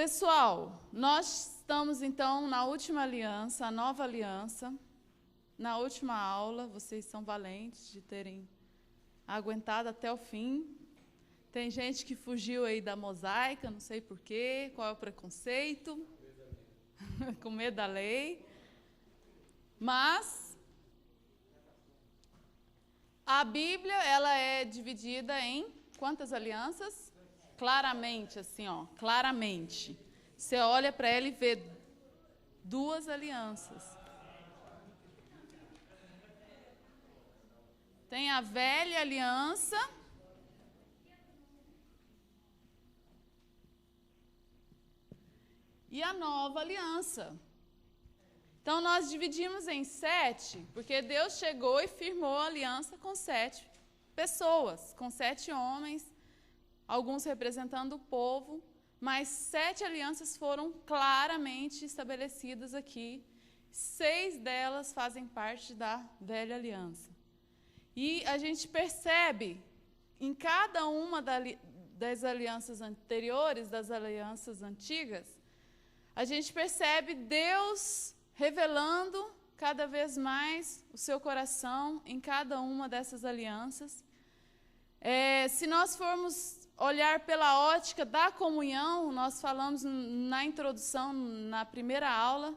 Pessoal, nós estamos então na última aliança, a nova aliança. Na última aula, vocês são valentes de terem aguentado até o fim. Tem gente que fugiu aí da mosaica, não sei porquê, qual é o preconceito, com medo da lei. Mas a Bíblia, ela é dividida em quantas alianças? Claramente, assim, ó, claramente. Você olha para ela e vê duas alianças. Tem a velha aliança e a nova aliança. Então, nós dividimos em 7, porque Deus chegou e firmou a aliança com 7 pessoas, com 7 homens, alguns representando o povo, mas 7 alianças foram claramente estabelecidas aqui. 6 delas fazem parte da velha aliança. E a gente percebe em cada uma das alianças anteriores, das alianças antigas, a gente percebe Deus revelando cada vez mais o seu coração em cada uma dessas alianças. Se nós formos olhar pela ótica da comunhão, nós falamos na introdução, na primeira aula,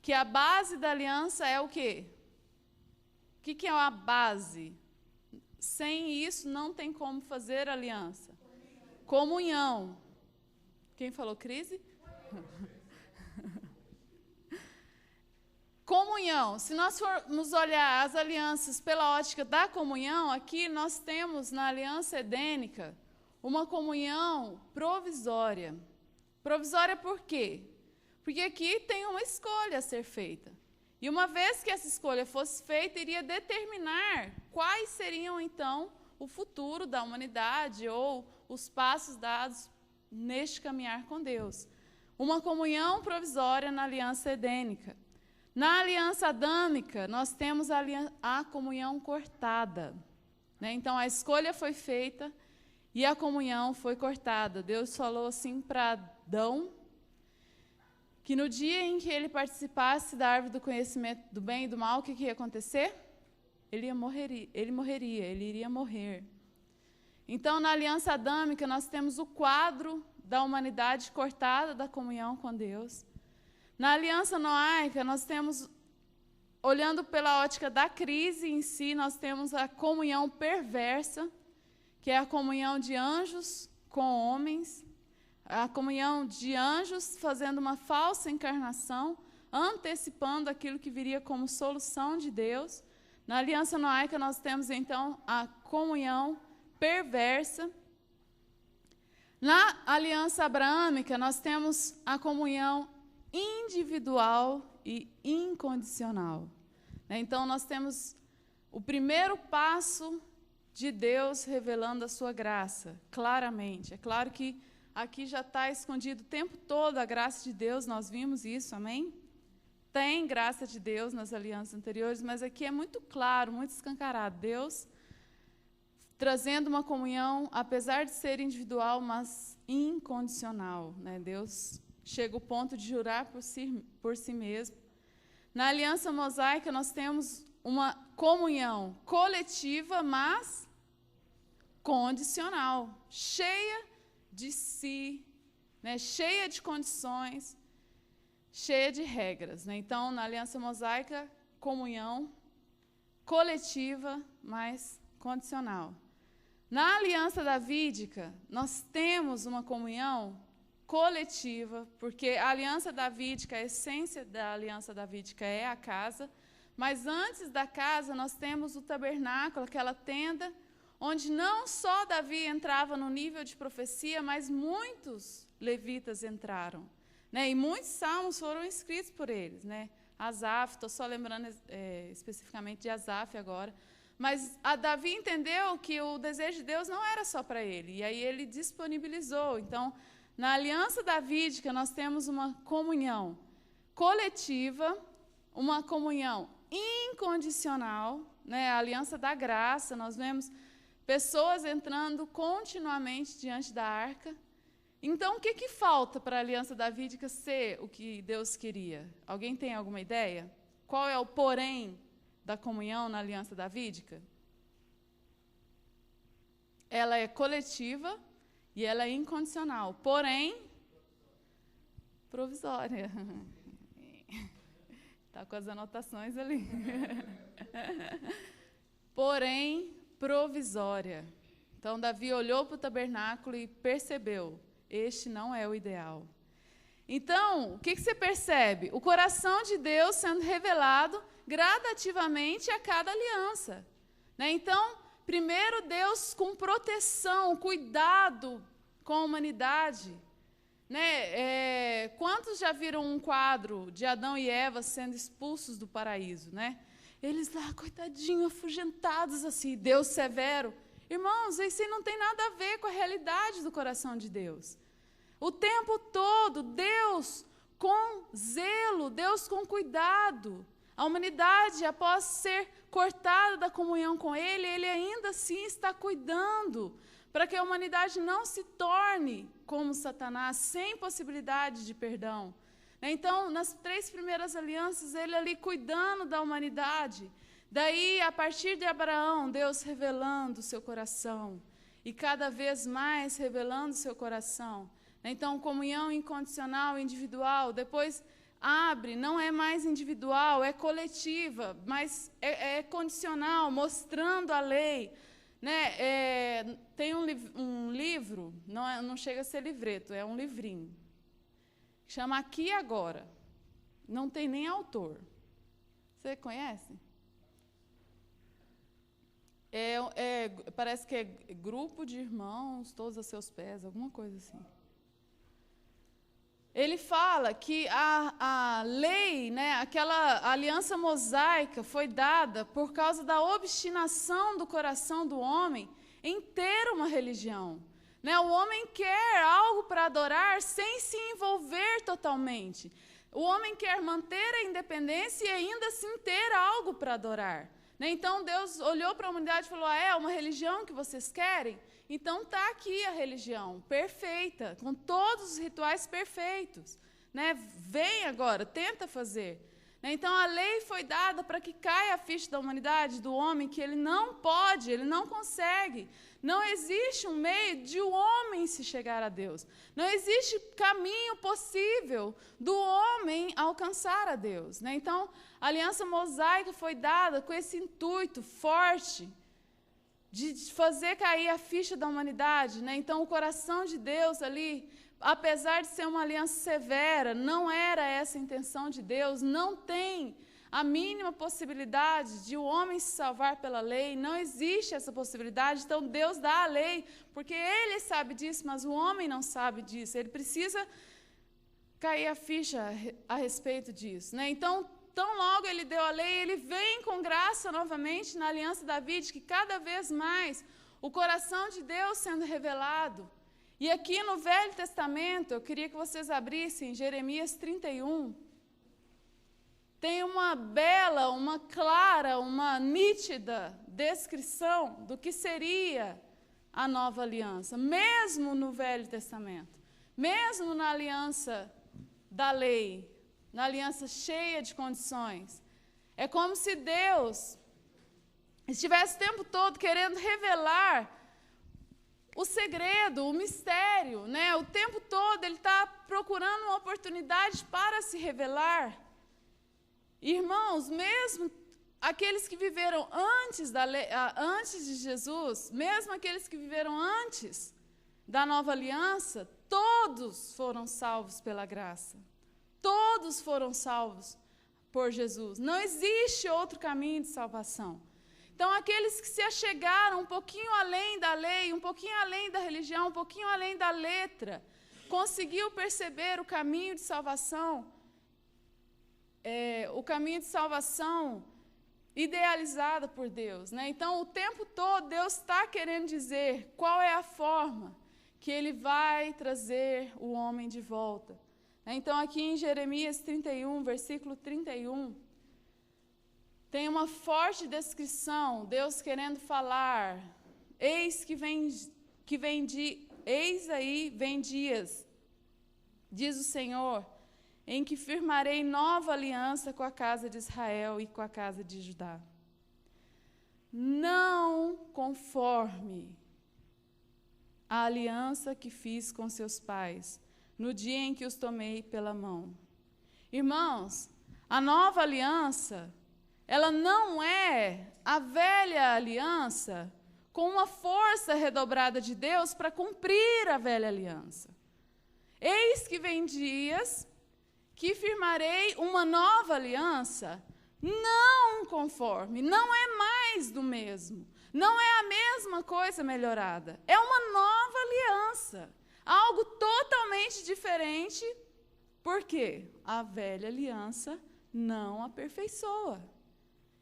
que a base da aliança é o quê? O que é a base? Sem isso, não tem como fazer aliança. Comunhão. Quem falou crise? Comunhão. Se nós formos olhar as alianças pela ótica da comunhão, aqui nós temos na aliança edênica uma comunhão provisória. Provisória por quê? Porque aqui tem uma escolha a ser feita. E uma vez que essa escolha fosse feita, iria determinar quais seriam, então, o futuro da humanidade ou os passos dados neste caminhar com Deus. Uma comunhão provisória na aliança edênica. Na aliança adâmica, nós temos a comunhão cortada. Né? Então, a escolha foi feita e a comunhão foi cortada. Deus falou assim para Adão, que no dia em que ele participasse da árvore do conhecimento do bem e do mal, o que ia acontecer? Ele morreria, ele iria morrer. Então, na aliança adâmica, nós temos o quadro da humanidade cortada da comunhão com Deus. Na aliança noaica, nós temos, olhando pela ótica da crise em si, nós temos a comunhão perversa, que é a comunhão de anjos com homens, a comunhão de anjos fazendo uma falsa encarnação, antecipando aquilo que viria como solução de Deus. Na aliança noaica, nós temos, então, a comunhão perversa. Na aliança abraâmica, nós temos a comunhão individual e incondicional. Então, nós temos o primeiro passo de Deus revelando a sua graça, claramente. É claro que aqui já está escondido o tempo todo a graça de Deus, nós vimos isso, amém? Tem graça de Deus nas alianças anteriores, mas aqui é muito claro, muito escancarado. Deus trazendo uma comunhão, apesar de ser individual, mas incondicional. Né? Deus chega ao ponto de jurar por si mesmo. Na aliança mosaica, nós temos uma comunhão coletiva, mas condicional, cheia de si, né? Cheia de condições, cheia de regras. Né? Então, na aliança mosaica, comunhão coletiva, mas condicional. Na aliança davídica, nós temos uma comunhão coletiva, porque a aliança davídica, a essência da aliança davídica é a casa, mas antes da casa nós temos o tabernáculo, aquela tenda, onde não só Davi entrava no nível de profecia, mas muitos levitas entraram. Né? E muitos salmos foram escritos por eles. Né? Asaf, estou só lembrando especificamente de Asaf agora, mas a Davi entendeu que o desejo de Deus não era só para ele, e aí ele disponibilizou. Então, na aliança davídica, nós temos uma comunhão coletiva, uma comunhão incondicional, né? A aliança da graça, nós vemos pessoas entrando continuamente diante da arca, Então, o que falta para a aliança davídica ser o que Deus queria? Alguém tem alguma ideia? Qual é o porém da comunhão na aliança davídica? Ela é coletiva e ela é incondicional, porém provisória. Está com as anotações ali. Porém provisória. Então, Davi olhou para o tabernáculo e percebeu, este não é o ideal. Então, o que você percebe? O coração de Deus sendo revelado gradativamente a cada aliança. Né? Então, primeiro Deus com proteção, cuidado com a humanidade. Né? Quantos já viram um quadro de Adão e Eva sendo expulsos do paraíso? Né? Eles lá, coitadinho, afugentados assim, Deus severo. Irmãos, isso não tem nada a ver com a realidade do coração de Deus. O tempo todo, Deus com zelo, Deus com cuidado. A humanidade, após ser cortada da comunhão com Ele, Ele ainda assim está cuidando para que a humanidade não se torne como Satanás, sem possibilidade de perdão. Então, nas 3 primeiras alianças, Ele ali cuidando da humanidade. Daí, a partir de Abraão, Deus revelando o seu coração. E cada vez mais revelando o seu coração. Então, comunhão incondicional, individual. Depois, abre, não é mais individual, é coletiva, mas é condicional, mostrando a lei. Né? Tem um livro, não chega a ser livreto, é um livrinho. Chama Aqui e Agora. Não tem nem autor. Você conhece? Parece que é grupo de irmãos, todos a seus pés, alguma coisa assim. Ele fala que a lei, né, aquela aliança mosaica foi dada por causa da obstinação do coração do homem em ter uma religião. Né? O homem quer algo para adorar sem se envolver totalmente. O homem quer manter a independência e ainda assim ter algo para adorar. Então, Deus olhou para a humanidade e falou, é uma religião que vocês querem? Então, está aqui a religião, perfeita, com todos os rituais perfeitos. Né? Vem agora, tenta fazer. Então, a lei foi dada para que caia a ficha da humanidade, do homem, que ele não pode, ele não consegue. Não existe um meio de o homem se chegar a Deus. Não existe caminho possível do homem alcançar a Deus. Né? Então, a aliança mosaica foi dada com esse intuito forte de fazer cair a ficha da humanidade. Né? Então, o coração de Deus ali, apesar de ser uma aliança severa, não era essa a intenção de Deus, não tem a mínima possibilidade de o homem se salvar pela lei, não existe essa possibilidade. Então, Deus dá a lei, porque Ele sabe disso, mas o homem não sabe disso. Ele precisa cair a ficha a respeito disso. Né? Então, tão logo Ele deu a lei, Ele vem com graça novamente na aliança davídica, que cada vez mais o coração de Deus sendo revelado. E aqui no Velho Testamento, eu queria que vocês abrissem Jeremias 31. Tem uma bela, uma clara, uma nítida descrição do que seria a nova aliança, mesmo no Velho Testamento, mesmo na aliança da lei, na aliança cheia de condições. É como se Deus estivesse o tempo todo querendo revelar o segredo, o mistério, né? O tempo todo Ele está procurando uma oportunidade para se revelar. Irmãos, mesmo aqueles que viveram antes de Jesus, mesmo aqueles que viveram antes da nova aliança, todos foram salvos pela graça. Todos foram salvos por Jesus. Não existe outro caminho de salvação. Então, aqueles que se achegaram um pouquinho além da lei, um pouquinho além da religião, um pouquinho além da letra, conseguiu perceber o caminho de salvação, o caminho de salvação idealizado por Deus. Né? Então, o tempo todo, Deus está querendo dizer qual é a forma que Ele vai trazer o homem de volta. Então, aqui em Jeremias 31, versículo 31, tem uma forte descrição, Deus querendo falar, eis que vem eis aí vem dias, diz o Senhor, em que firmarei nova aliança com a casa de Israel e com a casa de Judá. Não conforme a aliança que fiz com seus pais, no dia em que os tomei pela mão. Irmãos, a nova aliança, ela não é a velha aliança com uma força redobrada de Deus para cumprir a velha aliança. Eis que vem dias que firmarei uma nova aliança, não conforme, não é mais do mesmo, não é a mesma coisa melhorada, é uma nova aliança, algo totalmente diferente, porque a velha aliança não aperfeiçoa,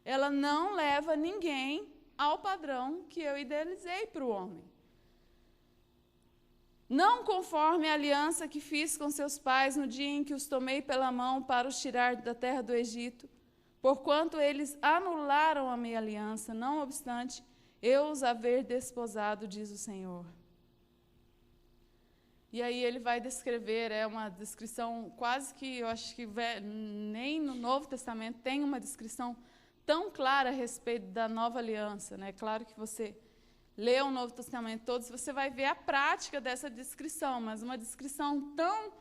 ela não leva ninguém ao padrão que eu idealizei para o homem. Não conforme a aliança que fiz com seus pais no dia em que os tomei pela mão para os tirar da terra do Egito, porquanto eles anularam a minha aliança, não obstante eu os haver desposado, diz o Senhor. E aí ele vai descrever, é uma descrição quase que, eu acho que nem no Novo Testamento tem uma descrição tão clara a respeito da nova aliança, né? Claro que você lê o Novo Testamento todo, você vai ver a prática dessa descrição, mas uma descrição tão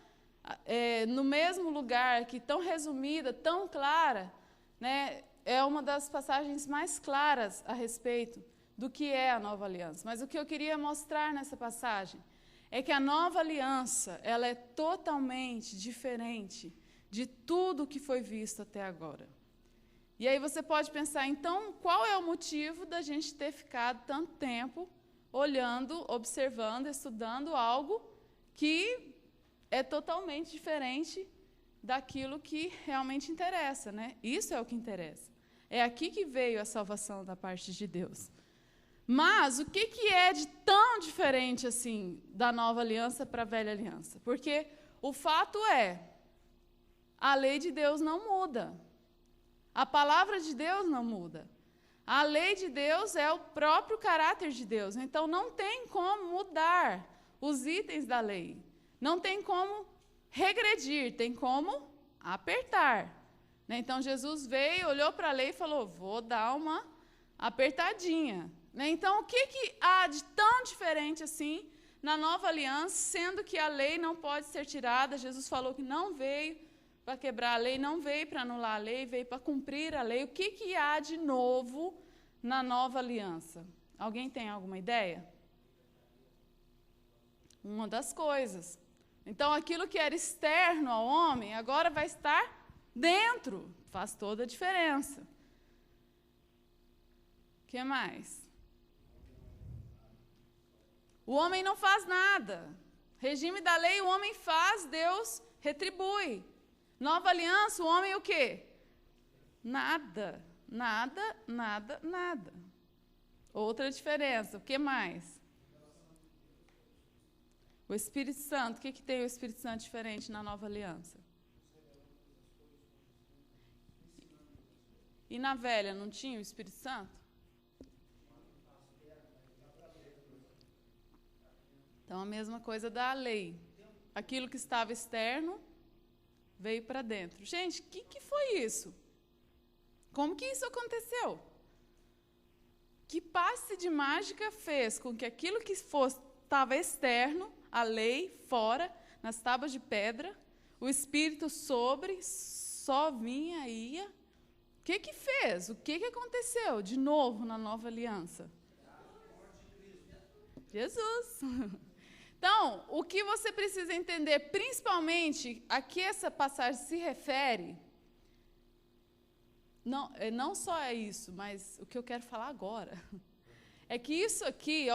no mesmo lugar, que tão resumida, tão clara, né? É uma das passagens mais claras a respeito do que é a nova aliança. Mas o que eu queria mostrar nessa passagem é que a nova aliança, ela é totalmente diferente de tudo que foi visto até agora. E aí você pode pensar, então, qual é o motivo da gente ter ficado tanto tempo olhando, observando, estudando algo que é totalmente diferente daquilo que realmente interessa, né? Isso é o que interessa. É aqui que veio a salvação da parte de Deus. Mas o que é de tão diferente assim da nova aliança para a velha aliança? Porque o fato é, a lei de Deus não muda. A palavra de Deus não muda. A lei de Deus é o próprio caráter de Deus. Então não tem como mudar os itens da lei. Não tem como regredir, tem como apertar. Então Jesus veio, olhou para a lei e falou, vou dar uma apertadinha. Então, o que há de tão diferente assim na nova aliança, sendo que a lei não pode ser tirada? Jesus falou que não veio para quebrar a lei, não veio para anular a lei, veio para cumprir a lei. O que há de novo na nova aliança? Alguém tem alguma ideia? Uma das coisas. Então, aquilo que era externo ao homem, agora vai estar dentro. Faz toda a diferença. O que mais? O homem não faz nada. Regime da lei, o homem faz, Deus retribui. Nova aliança, o homem o quê? Nada, nada, nada, nada. Outra diferença, o que mais? O Espírito Santo, o que tem o Espírito Santo diferente na nova aliança? E na velha, não tinha o Espírito Santo? Então, a mesma coisa da lei. Aquilo que estava externo veio para dentro. Gente, o que foi isso? Como que isso aconteceu? Que passe de mágica fez com que aquilo que estava externo, a lei, fora, nas tábuas de pedra, o Espírito sobre, só vinha e ia? O que fez? O que aconteceu de novo na nova aliança? Jesus. Então, o que você precisa entender, principalmente a que essa passagem se refere, não só é isso, mas o que eu quero falar agora, é que isso aqui,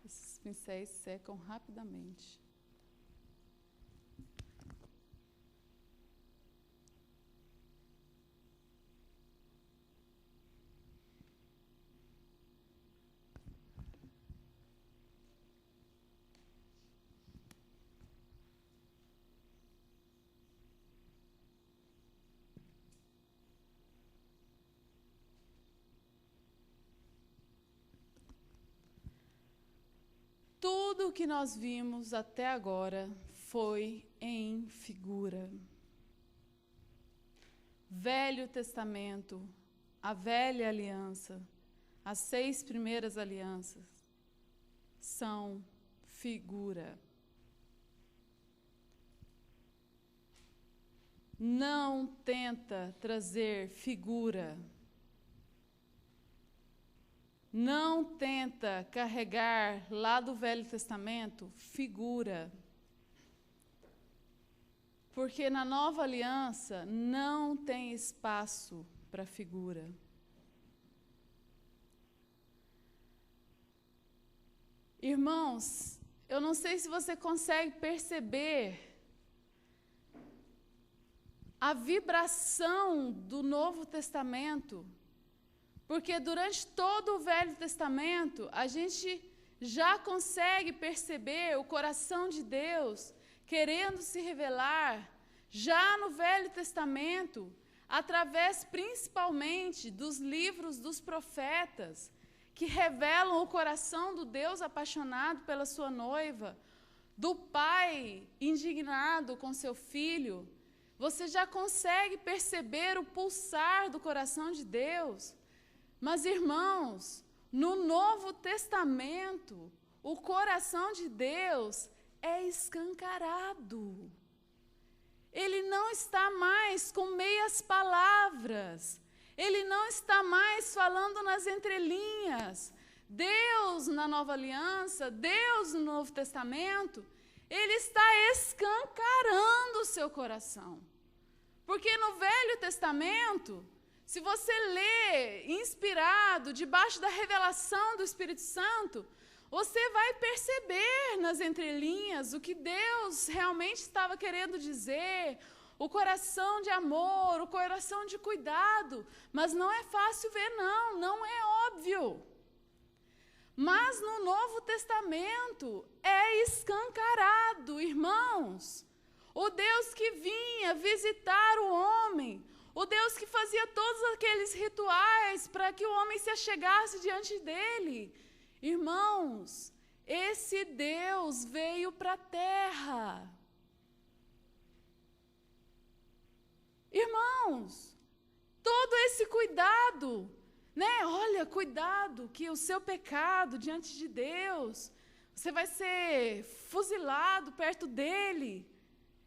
esses pincéis secam rapidamente. tudo o que nós vimos até agora foi em figura. Velho Testamento, a velha aliança, as 6 primeiras alianças são figura. Não tenta trazer figura. Não tenta carregar lá do Velho Testamento figura. Porque na nova aliança não tem espaço para figura. Irmãos, eu não sei se você consegue perceber a vibração do Novo Testamento, porque durante todo o Velho Testamento a gente já consegue perceber o coração de Deus querendo se revelar já no Velho Testamento, através principalmente dos livros dos profetas, que revelam o coração do Deus apaixonado pela sua noiva, do pai indignado com seu filho. Você já consegue perceber o pulsar do coração de Deus. Mas, irmãos, no Novo Testamento, o coração de Deus é escancarado. Ele não está mais com meias palavras. Ele não está mais falando nas entrelinhas. Deus na Nova Aliança, Deus no Novo Testamento, Ele está escancarando o seu coração. Porque no Velho Testamento, se você lê inspirado, debaixo da revelação do Espírito Santo, você vai perceber nas entrelinhas o que Deus realmente estava querendo dizer, o coração de amor, o coração de cuidado. Mas não é fácil ver, não é óbvio. Mas no Novo Testamento é escancarado, irmãos. O Deus que vinha visitar o homem, o Deus que fazia todos aqueles rituais para que o homem se achegasse diante dele. Irmãos, esse Deus veio para a terra. Irmãos, todo esse cuidado, né? Olha, cuidado que o seu pecado diante de Deus, você vai ser fuzilado perto dele.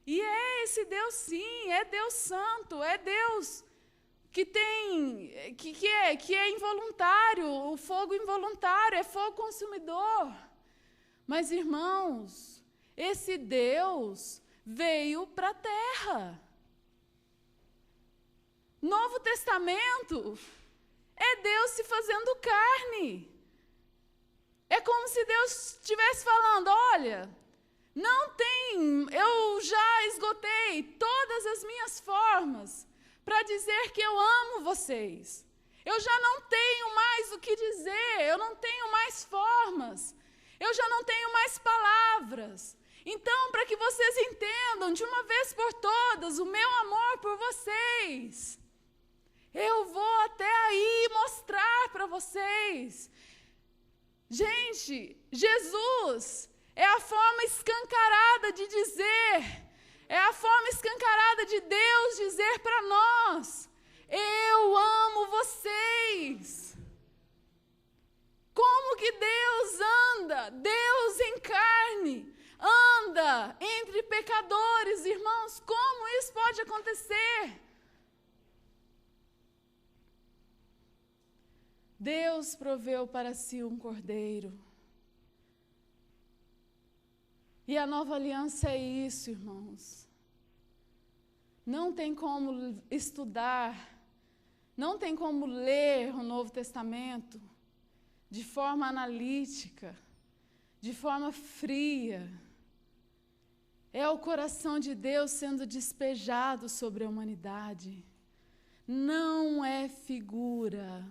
E é esse Deus, sim, é Deus santo, é Deus que tem, que é involuntário, o fogo involuntário, é fogo consumidor. Mas, irmãos, esse Deus veio para a terra. Novo Testamento é Deus se fazendo carne. É como se Deus estivesse falando, olha, eu já esgotei todas as minhas formas para dizer que eu amo vocês. Eu já não tenho mais o que dizer, eu não tenho mais formas, eu já não tenho mais palavras. Então, para que vocês entendam de uma vez por todas o meu amor por vocês, eu vou até aí mostrar para vocês. Gente, Jesus é a forma escancarada de dizer, é a forma escancarada de Deus dizer para nós, eu amo vocês. Como que Deus anda? Deus em carne, anda entre pecadores, irmãos, como isso pode acontecer? Deus proveu para si um cordeiro. E a nova aliança é isso, irmãos. Não tem como estudar, não tem como ler o Novo Testamento de forma analítica, de forma fria. É o coração de Deus sendo despejado sobre a humanidade. Não é figura.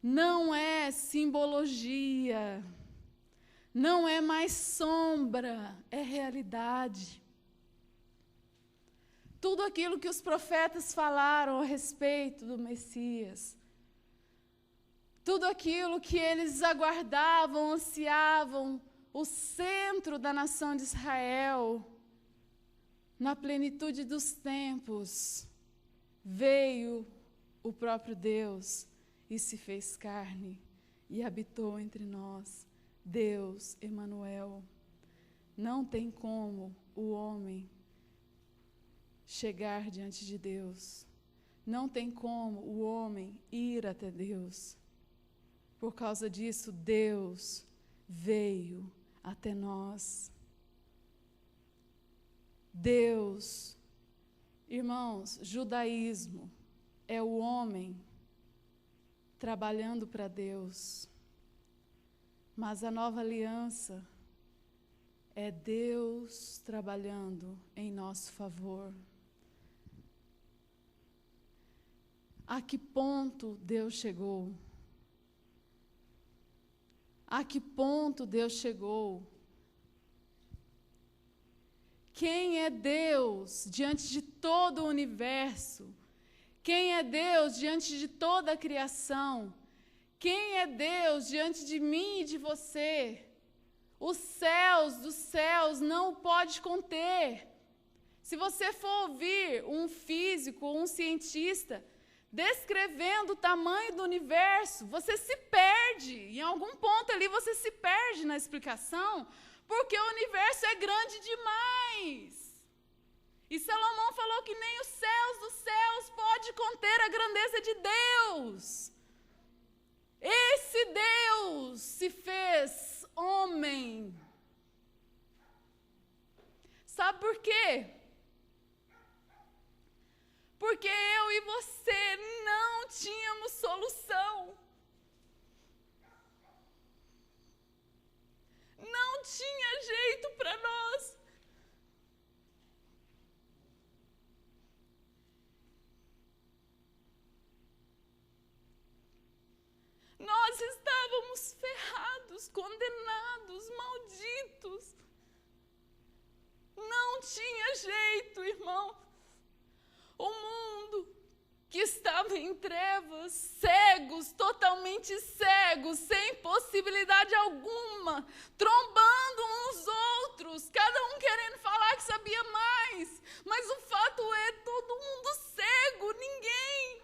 Não é simbologia. Não é mais sombra, é realidade. Tudo aquilo que os profetas falaram a respeito do Messias, tudo aquilo que eles aguardavam, ansiavam, o centro da nação de Israel, na plenitude dos tempos, veio o próprio Deus e se fez carne e habitou entre nós. Deus, Emanuel. Não tem como o homem chegar diante de Deus. Não tem como o homem ir até Deus. Por causa disso, Deus veio até nós. Deus, irmãos, judaísmo é o homem trabalhando para Deus. Mas a nova aliança é Deus trabalhando em nosso favor. A que ponto Deus chegou? A que ponto Deus chegou? Quem é Deus diante de todo o universo? Quem é Deus diante de toda a criação? Quem é Deus diante de mim e de você? Os céus dos céus não o pode conter. Se você for ouvir um físico ou um cientista descrevendo o tamanho do universo, você se perde. Em algum ponto ali você se perde na explicação, porque o universo é grande demais. E Salomão falou que nem os céus dos céus pode conter a grandeza de Deus. Esse Deus se fez homem. Sabe por quê? Porque eu e você não tínhamos solução. Não tinha jeito para nós. Nós estávamos ferrados, condenados, malditos. Não tinha jeito, irmão. O mundo que estava em trevas, cegos, totalmente cegos, sem possibilidade alguma, trombando uns outros, cada um querendo falar que sabia mais. Mas o fato é, todo mundo cego, ninguém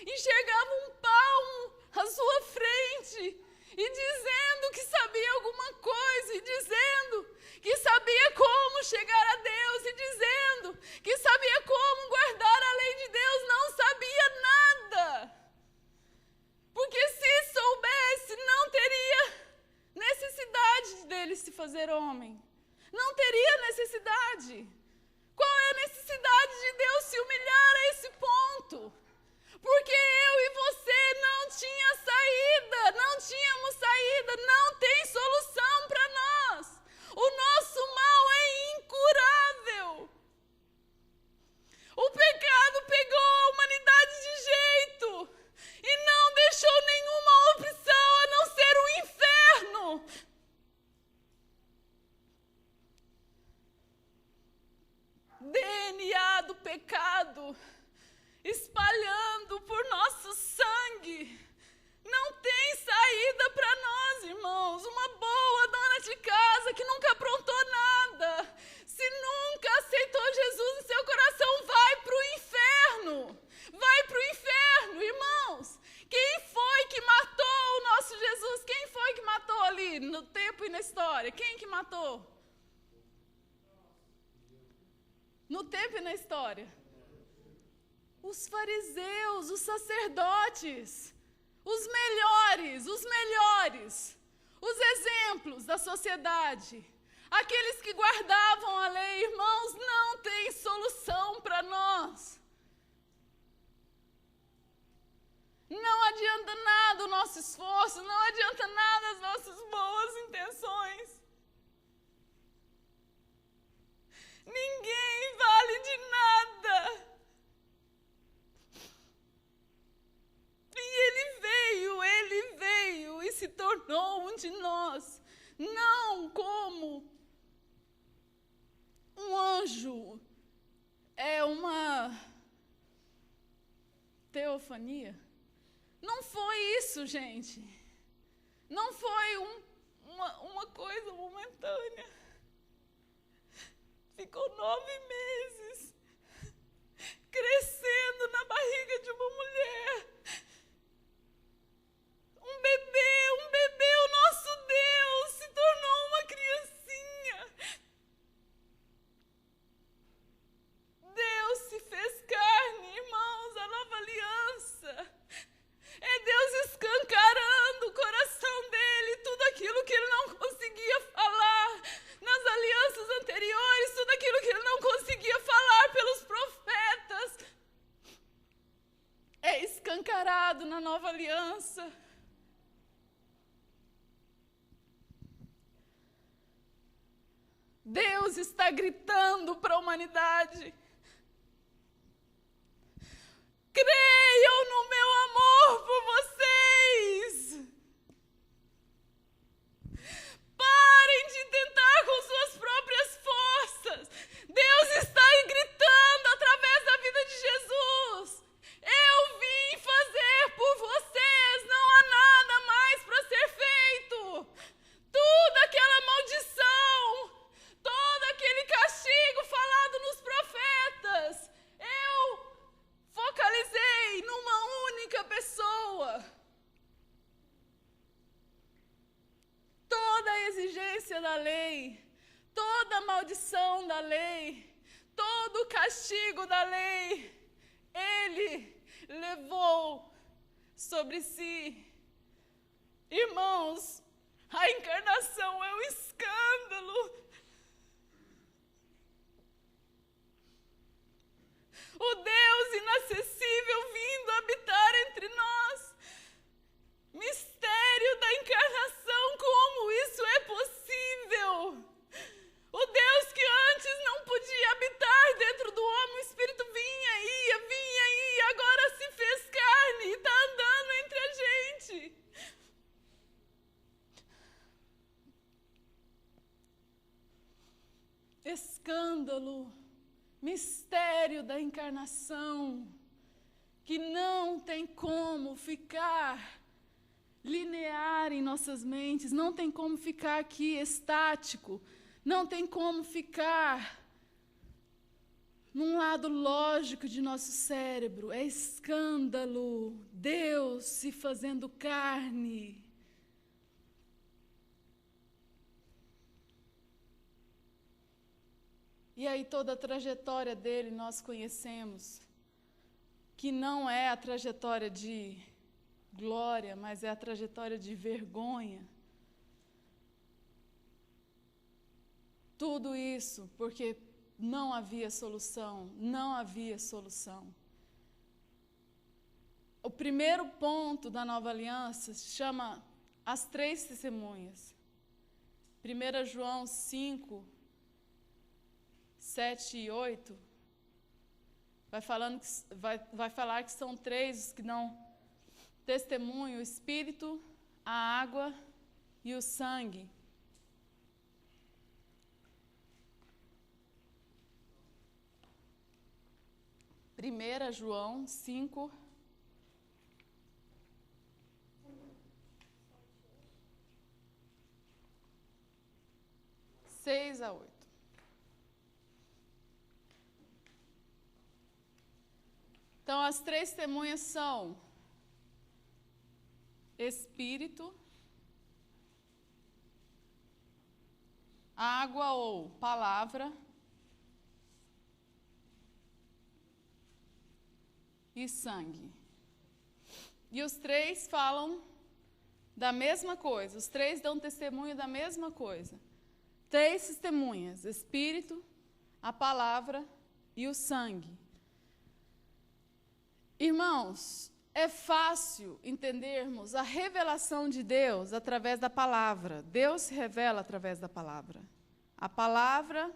enxergava um palmo à sua frente, e dizendo que sabia alguma coisa, e dizendo que sabia como chegar a Deus, e dizendo que sabia como guardar a lei de Deus, não sabia nada. Porque se soubesse, não teria necessidade dele se fazer homem. Não teria necessidade. Qual é a necessidade de Deus se humilhar a esse ponto? Porque eu e você não tínhamos saída, não tem solução para nós. O nosso mal é incurável. O pecado pegou a humanidade de jeito e não deixou nenhuma opção a não ser o inferno. DNA do pecado espalhando por nosso sangue. Não tem saída para nós, irmãos. Uma boa dona de casa que nunca aprontou nada, se nunca aceitou Jesus em seu coração, vai para o inferno. Vai para o inferno, irmãos. Quem foi que matou o nosso Jesus? Quem foi que matou ali no tempo e na história? Quem que matou? No tempo e na história? Os fariseus, os sacerdotes, os melhores, os exemplos da sociedade, aqueles que guardavam a lei. Irmãos, não tem solução para nós. Não adianta nada o nosso esforço, não adianta nada as nossas boas intenções. Ninguém vale de nada. E ele veio e se tornou um de nós, não como um anjo, é uma teofania, Não foi isso, gente. Não foi uma coisa momentânea. Ficou 9 meses crescendo na barriga de uma mulher. Um bebê, o nosso Deus se tornou uma criancinha. Deus se fez carne, irmãos, a nova aliança. É Deus escancarando o coração dele, tudo aquilo que ele não conseguia falar nas alianças anteriores, tudo aquilo que ele não conseguia falar pelos profetas. É escancarado na nova aliança. Deus está gritando para a humanidade: creiam no meu amor por vocês. Parem de tentar com suas próprias forças. Deus está aí gritando através da vida de Jesus: eu vim fazer por vocês, não há nada mais para ser feito. Toda aquela maldição, todo aquele castigo falado nos profetas, eu focalizei numa única pessoa. Toda a exigência da lei, toda a maldição da lei, todo o castigo da lei, ele levou sobre si. Irmãos, a encarnação é um escândalo. O Deus inacessível vindo habitar entre nós. Mistério da encarnação, como isso é possível? O Deus que antes não podia habitar dentro do homem, o Espírito vinha e ia, agora se fez carne e está andando entre a gente. Escândalo, mistério da encarnação, que não tem como ficar linear em nossas mentes, não tem como ficar aqui estático, não tem como ficar num lado lógico de nosso cérebro. É escândalo, Deus se fazendo carne. E aí toda a trajetória dele nós conhecemos, que não é a trajetória de glória, mas é a trajetória de vergonha. Tudo isso porque não havia solução, não havia solução. O primeiro ponto da nova aliança se chama as 3 testemunhas. 1 João 5, 7 e 8, vai falar que são 3 os que dão testemunho: o Espírito, a água e o sangue. Primeira João 5, 6 a 8. Então, as 3 testemunhas são Espírito, água ou palavra e sangue. E os 3 falam da mesma coisa, os 3 dão testemunho da mesma coisa. 3 testemunhas: Espírito, a palavra e o sangue. Irmãos, é fácil entendermos a revelação de Deus através da palavra. Deus se revela através da palavra. A palavra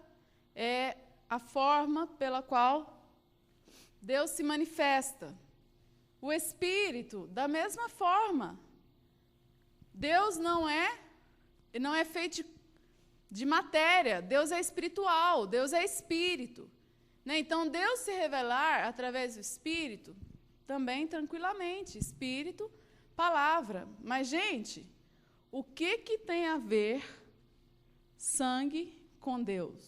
é a forma pela qual Deus se manifesta. O Espírito, da mesma forma. Deus não é feito de matéria. Deus é espiritual, Deus é Espírito. Né? Então, Deus se revelar através do Espírito também tranquilamente. Espírito, palavra. Mas, gente, o que tem a ver sangue com Deus?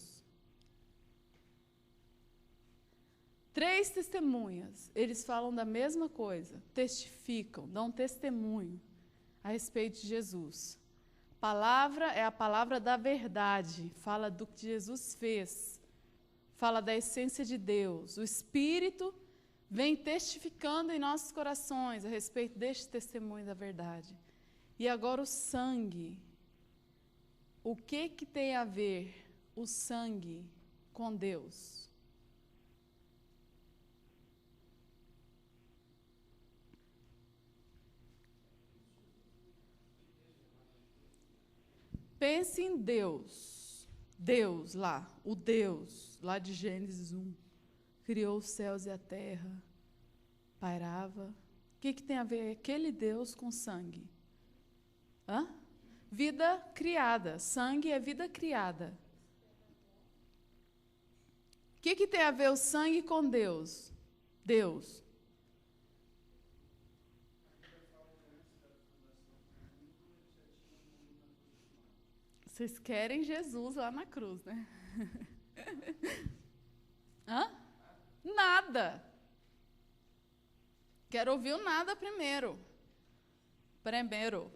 3 testemunhas, eles falam da mesma coisa, testificam, dão testemunho a respeito de Jesus. Palavra é a palavra da verdade, fala do que Jesus fez, fala da essência de Deus. O Espírito vem testificando em nossos corações a respeito deste testemunho da verdade. E agora o sangue. O que tem a ver o sangue com Deus? Pense em Deus. Deus lá, o Deus lá de Gênesis 1. Criou os céus e a terra, pairava. O que tem a ver aquele Deus com sangue? Hã? Vida criada. Sangue é vida criada. O que tem a ver o sangue com Deus? Deus. Vocês querem Jesus lá na cruz, né? Hã? Nada. Quero ouvir o nada primeiro. Primeiro.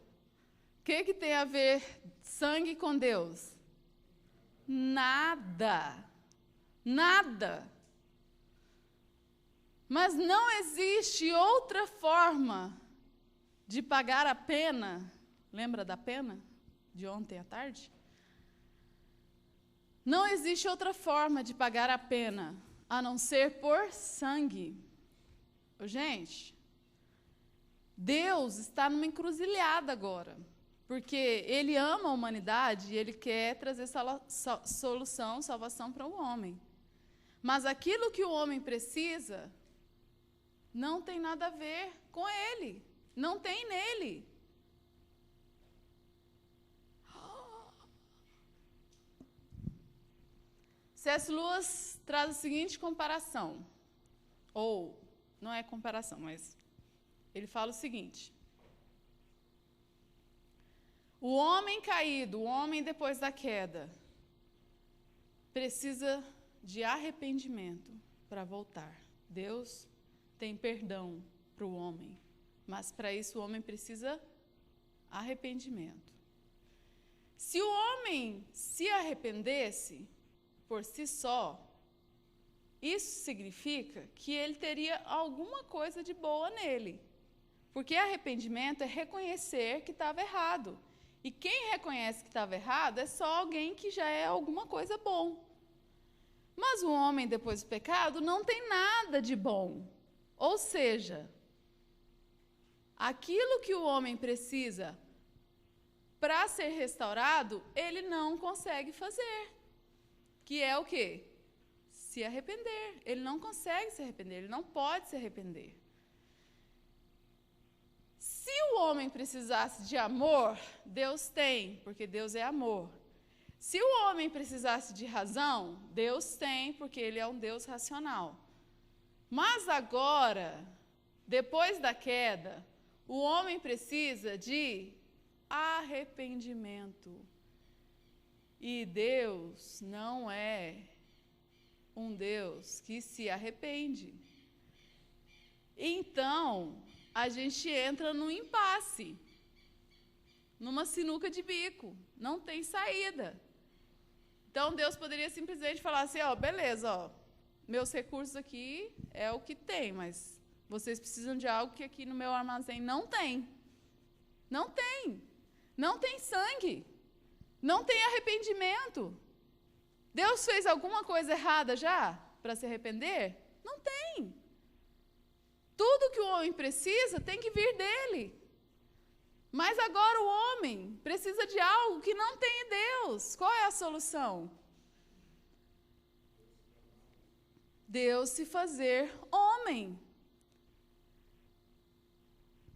O que tem a ver sangue com Deus? Nada. Nada. Mas não existe outra forma de pagar a pena. Lembra da pena de ontem à tarde? Não existe outra forma de pagar a pena a não ser por sangue. Gente, Deus está numa encruzilhada agora, porque Ele ama a humanidade e Ele quer trazer solução, salvação para o homem. Mas aquilo que o homem precisa não tem nada a ver com Ele, não tem nele. C.S. Lewis traz a seguinte comparação, ou não é comparação, mas ele fala o seguinte: o homem caído, o homem depois da queda, precisa de arrependimento para voltar. Deus tem perdão para o homem, mas para isso o homem precisa arrependimento. Se o homem se arrependesse por si só, isso significa que ele teria alguma coisa de boa nele. Porque arrependimento é reconhecer que estava errado. E quem reconhece que estava errado é só alguém que já é alguma coisa bom. Mas o homem, depois do pecado, não tem nada de bom. Ou seja, aquilo que o homem precisa para ser restaurado, ele não consegue fazer. Que é o quê? Se arrepender. Ele não consegue se arrepender, ele não pode se arrepender. Se o homem precisasse de amor, Deus tem, porque Deus é amor. Se o homem precisasse de razão, Deus tem, porque Ele é um Deus racional. Mas agora, depois da queda, o homem precisa de arrependimento. E Deus não é um Deus que se arrepende. Então, a gente entra num impasse, numa sinuca de bico, não tem saída. Então, Deus poderia simplesmente falar assim, beleza, meus recursos aqui é o que tem, mas vocês precisam de algo que aqui no meu armazém não tem. Não tem. Não tem sangue. Não tem arrependimento. Deus fez alguma coisa errada já para se arrepender? Não tem. Tudo que o homem precisa tem que vir dele. Mas agora o homem precisa de algo que não tem em Deus. Qual é a solução? Deus se fazer homem.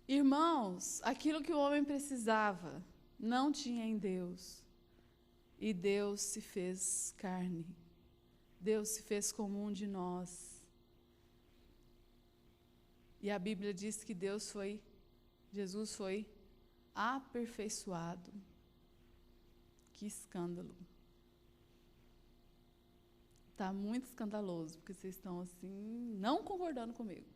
Irmãos, aquilo que o homem precisava não tinha em Deus. E Deus se fez carne. Deus se fez como um de nós. E a Bíblia diz que Jesus foi aperfeiçoado. Que escândalo. Está muito escandaloso, porque vocês estão assim, não concordando comigo.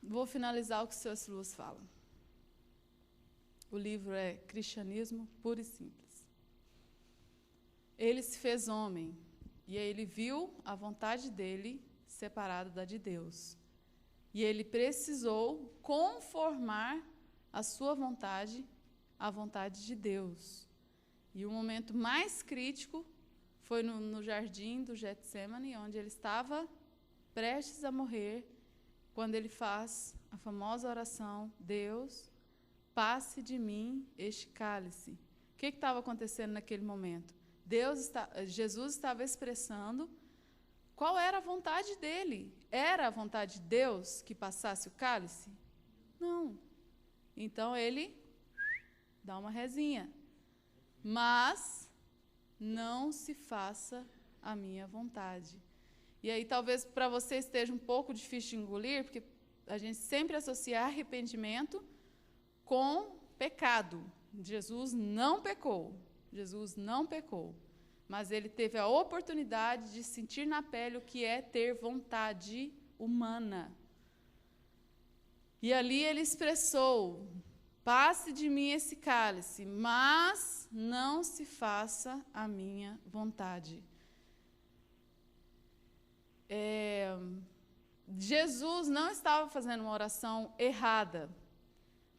Vou finalizar o que o C.S. Lewis fala. O livro é Cristianismo Puro e Simples. Ele se fez homem, e aí ele viu a vontade dele separada da de Deus. E ele precisou conformar a sua vontade à vontade de Deus. E o momento mais crítico foi no jardim do Getsemane, onde ele estava prestes a morrer, quando ele faz a famosa oração: Deus, passe de mim este cálice. O que estava acontecendo naquele momento? Jesus estava expressando qual era a vontade dele. Era a vontade de Deus que passasse o cálice? Não. Então ele dá uma rezinha. Mas não se faça a minha vontade. E aí talvez para você esteja um pouco difícil de engolir, porque a gente sempre associa arrependimento com pecado. Jesus não pecou. Jesus não pecou. Mas ele teve a oportunidade de sentir na pele o que é ter vontade humana. E ali ele expressou: passe de mim esse cálice, mas não se faça a minha vontade. Jesus não estava fazendo uma oração errada,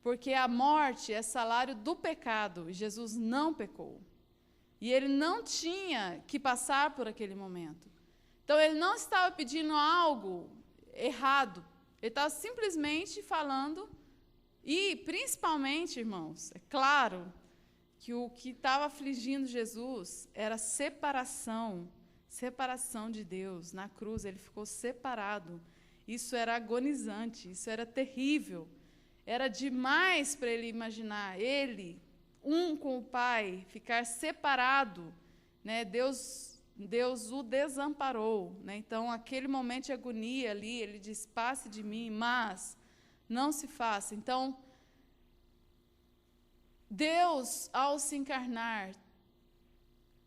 porque a morte é salário do pecado, e Jesus não pecou. E ele não tinha que passar por aquele momento. Então, ele não estava pedindo algo errado, ele estava simplesmente falando. E, principalmente, irmãos, é claro que o que estava afligindo Jesus era separação de Deus. Na cruz, ele ficou separado. Isso era agonizante, isso era terrível. Era demais para ele imaginar, ele, um com o Pai, ficar separado, né? Deus o desamparou, né? Então, aquele momento de agonia ali, ele diz: passe de mim, mas não se faça. Então, Deus, ao se encarnar,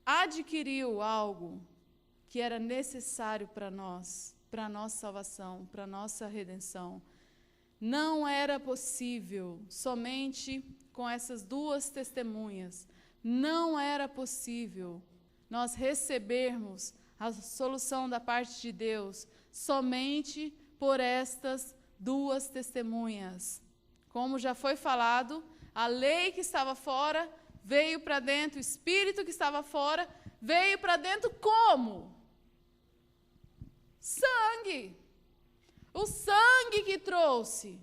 adquiriu algo que era necessário para nós, para a nossa salvação, para a nossa redenção. Não era possível, somente com essas duas testemunhas, não era possível nós recebermos a solução da parte de Deus somente por estas duas testemunhas. Como já foi falado, a lei que estava fora veio para dentro, o Espírito que estava fora veio para dentro como? Sangue. O sangue que trouxe.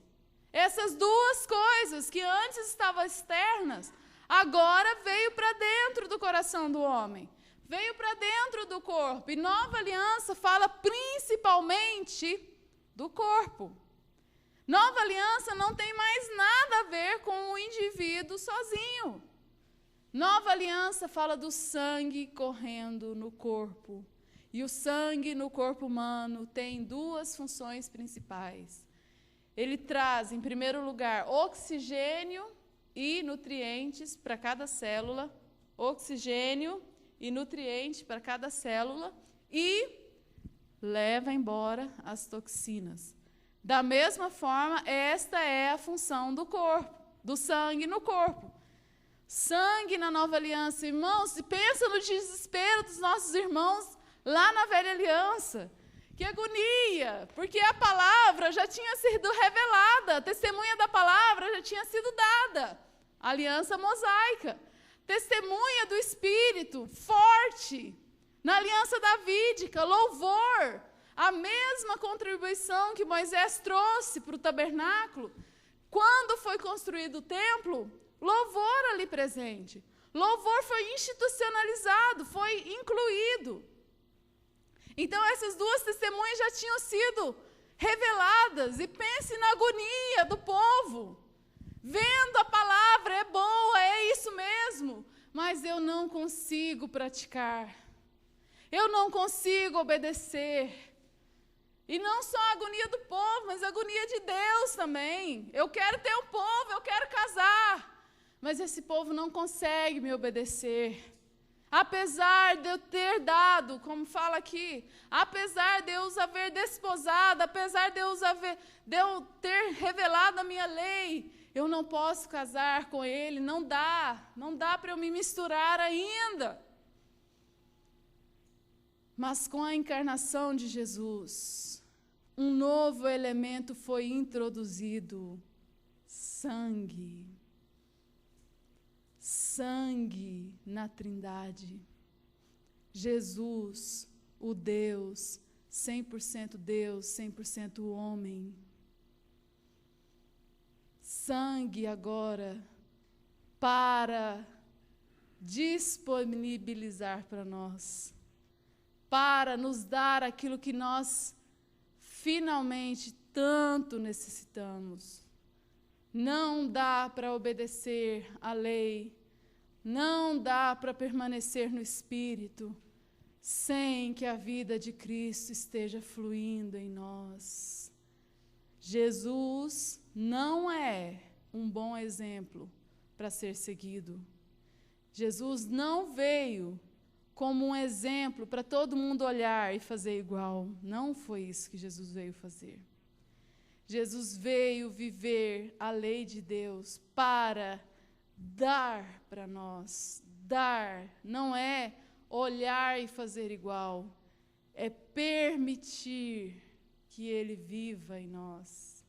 Essas duas coisas que antes estavam externas, agora veio para dentro do coração do homem. Veio para dentro do corpo. E nova aliança fala principalmente do corpo. Nova aliança não tem mais nada a ver com o indivíduo sozinho. Nova aliança fala do sangue correndo no corpo. E o sangue no corpo humano tem duas funções principais. Ele traz, em primeiro lugar, oxigênio e nutrientes para cada célula. Oxigênio e nutrientes para cada célula. E leva embora as toxinas. Da mesma forma, esta é a função do corpo, do sangue no corpo. Sangue na nova aliança. Irmãos, pensa no desespero dos nossos irmãos lá na velha aliança. Que agonia, porque a palavra já tinha sido revelada, a testemunha da palavra já tinha sido dada. Aliança mosaica. Testemunha do Espírito, forte. Na aliança davídica, louvor. A mesma contribuição que Moisés trouxe para o tabernáculo. Quando foi construído o templo, louvor ali presente. Louvor foi institucionalizado, foi incluído. Então, essas duas testemunhas já tinham sido reveladas. E pense na agonia do povo. Vendo a palavra, é boa, é isso mesmo. Mas eu não consigo praticar. Eu não consigo obedecer. E não só a agonia do povo, mas a agonia de Deus também. Eu quero ter um povo, eu quero casar. Mas esse povo não consegue me obedecer. Apesar de eu ter dado, como fala aqui, apesar de eu os haver desposado, apesar de eu ter revelado a minha lei, eu não posso casar com ele, não dá para eu me misturar ainda. Mas com a encarnação de Jesus, um novo elemento foi introduzido: sangue. Sangue na Trindade. Jesus, o Deus, 100% Deus, 100% homem. Sangue agora para disponibilizar para nós, para nos dar aquilo que nós finalmente tanto necessitamos. Não dá para obedecer à lei, não dá para permanecer no Espírito, sem que a vida de Cristo esteja fluindo em nós. Jesus não é um bom exemplo para ser seguido. Jesus não veio como um exemplo para todo mundo olhar e fazer igual. Não foi isso que Jesus veio fazer. Jesus veio viver a lei de Deus para dar para nós. Dar não é olhar e fazer igual, é permitir que Ele viva em nós.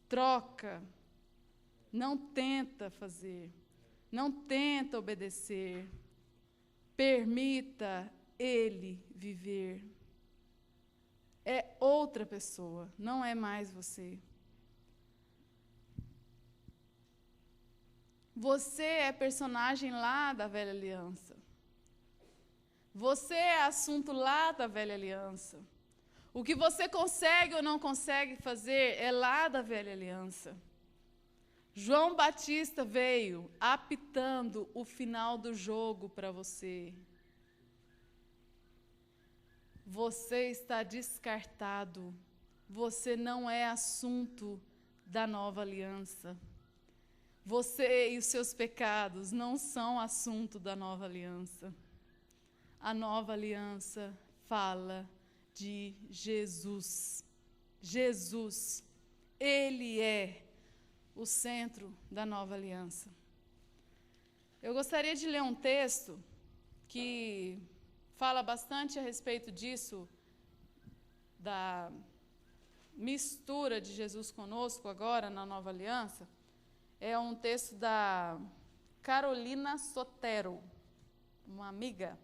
Troca, não tenta fazer, não tenta obedecer, permita Ele viver. É outra pessoa, não é mais você. Você é personagem lá da velha aliança. Você é assunto lá da velha aliança. O que você consegue ou não consegue fazer é lá da velha aliança. João Batista veio apitando o final do jogo para você. Você está descartado. Você não é assunto da nova aliança. Você e os seus pecados não são assunto da nova aliança. A nova aliança fala de Jesus. Jesus, Ele é o centro da nova aliança. Eu gostaria de ler um texto que fala bastante a respeito disso, da mistura de Jesus conosco agora na nova aliança. É um texto da Carolina Sotero, uma amiga.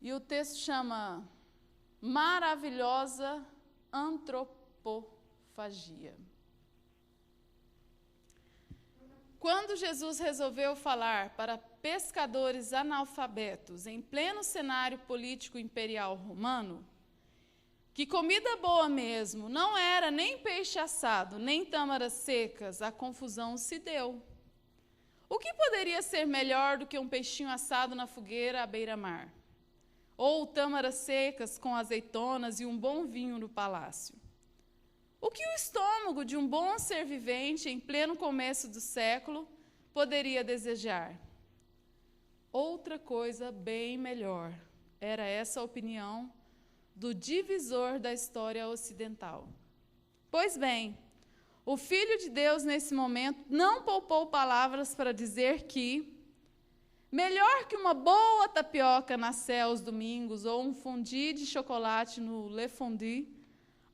E o texto chama Maravilhosa Antropofagia. Quando Jesus resolveu falar para pescadores analfabetos em pleno cenário político imperial romano, que comida boa mesmo não era nem peixe assado, nem tâmaras secas, a confusão se deu. O que poderia ser melhor do que um peixinho assado na fogueira à beira-mar? Ou tâmaras secas com azeitonas e um bom vinho no palácio? O que o estômago de um bom ser vivente, em pleno começo do século, poderia desejar? Outra coisa bem melhor. Era essa a opinião do divisor da história ocidental. Pois bem, o Filho de Deus, nesse momento, não poupou palavras para dizer que melhor que uma boa tapioca na Sé aos domingos ou um fondue de chocolate no Le Fondue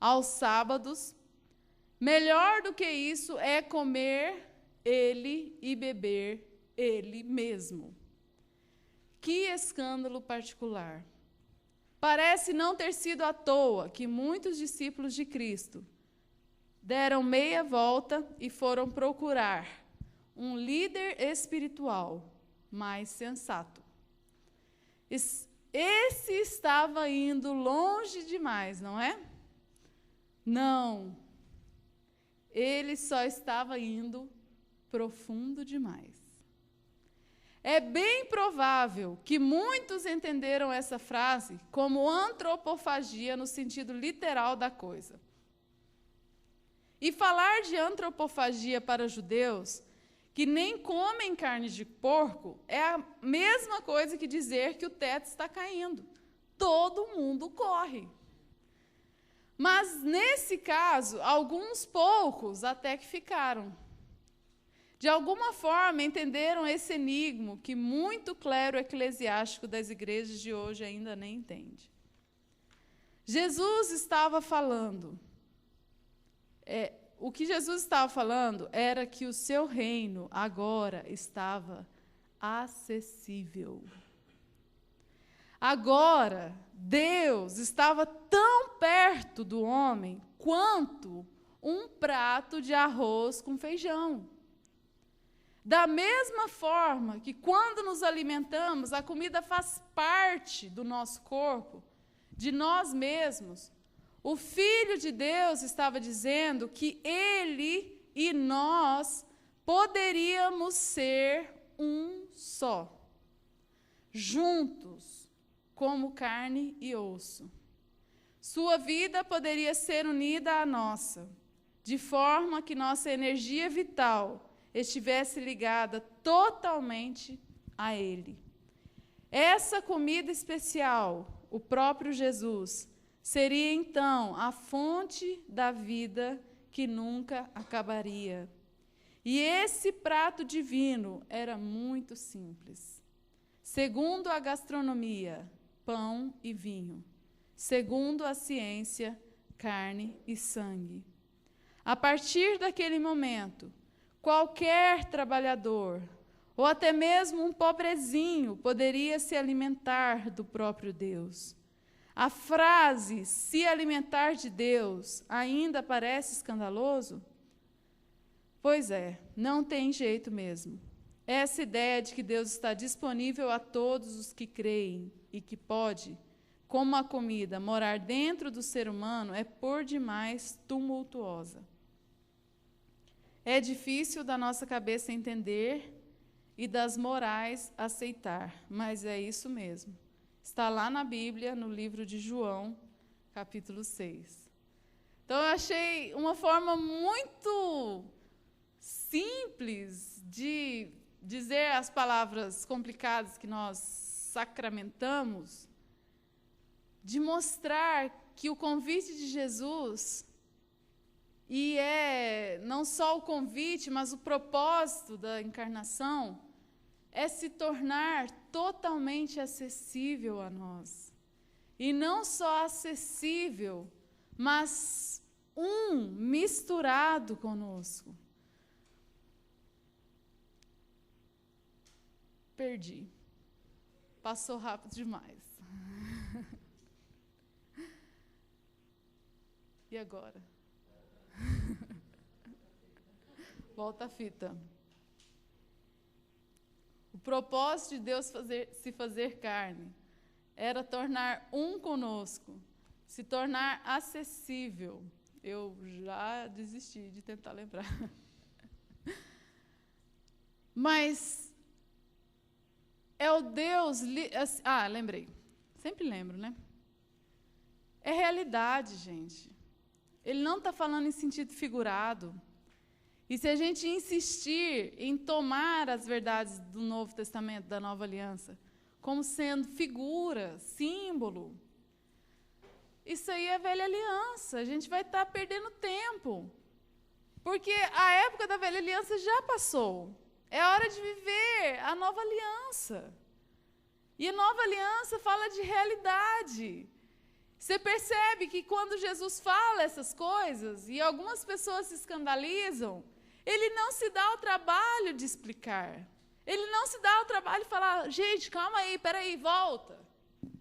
aos sábados, melhor do que isso é comer ele e beber ele mesmo. Que escândalo particular! Parece não ter sido à toa que muitos discípulos de Cristo deram meia volta e foram procurar um líder espiritual mais sensato. Esse estava indo longe demais, não é? Não. Ele só estava indo profundo demais. É bem provável que muitos entenderam essa frase como antropofagia no sentido literal da coisa. E falar de antropofagia para judeus, que nem comem carne de porco, é a mesma coisa que dizer que o teto está caindo. Todo mundo corre. Mas, nesse caso, alguns poucos até que ficaram. De alguma forma, entenderam esse enigma que muito clero eclesiástico das igrejas de hoje ainda nem entende. Jesus estava falando. O que Jesus estava falando era que o seu reino agora estava acessível. Agora, Deus estava tão perto do homem quanto um prato de arroz com feijão. Da mesma forma que quando nos alimentamos, a comida faz parte do nosso corpo, de nós mesmos, o Filho de Deus estava dizendo que ele e nós poderíamos ser um só, juntos, como carne e osso. Sua vida poderia ser unida à nossa, de forma que nossa energia vital estivesse ligada totalmente a Ele. Essa comida especial, o próprio Jesus, seria então a fonte da vida que nunca acabaria. E esse prato divino era muito simples. Segundo a gastronomia, pão e vinho. Segundo a ciência, carne e sangue. A partir daquele momento, qualquer trabalhador, ou até mesmo um pobrezinho, poderia se alimentar do próprio Deus. A frase, se alimentar de Deus, ainda parece escandaloso? Pois é, não tem jeito mesmo. Essa ideia de que Deus está disponível a todos os que creem e que pode, como a comida, morar dentro do ser humano é por demais tumultuosa. É difícil da nossa cabeça entender e das morais aceitar, mas é isso mesmo. Está lá na Bíblia, no livro de João, capítulo 6. Então, eu achei uma forma muito simples de dizer as palavras complicadas que nós sacramentamos, de mostrar que o convite de Jesus, e não só o convite, mas o propósito da encarnação, é se tornar totalmente acessível a nós. E não só acessível, mas misturado conosco. Perdi. Passou rápido demais. E agora? Volta a fita. O propósito de Deus se fazer carne era tornar um conosco, se tornar acessível. Eu já desisti de tentar lembrar. Mas é o Deus... lembrei. Sempre lembro, né? É realidade, gente. Ele não está falando em sentido figurado. E se a gente insistir em tomar as verdades do Novo Testamento, da Nova Aliança, como sendo figura, símbolo, isso aí é velha aliança. A gente vai estar perdendo tempo. Porque a época da velha aliança já passou. É hora de viver a nova aliança. E a nova aliança fala de realidade. Você percebe que quando Jesus fala essas coisas, e algumas pessoas se escandalizam, ele não se dá o trabalho de explicar. Ele não se dá o trabalho de falar, gente, calma aí, peraí, volta.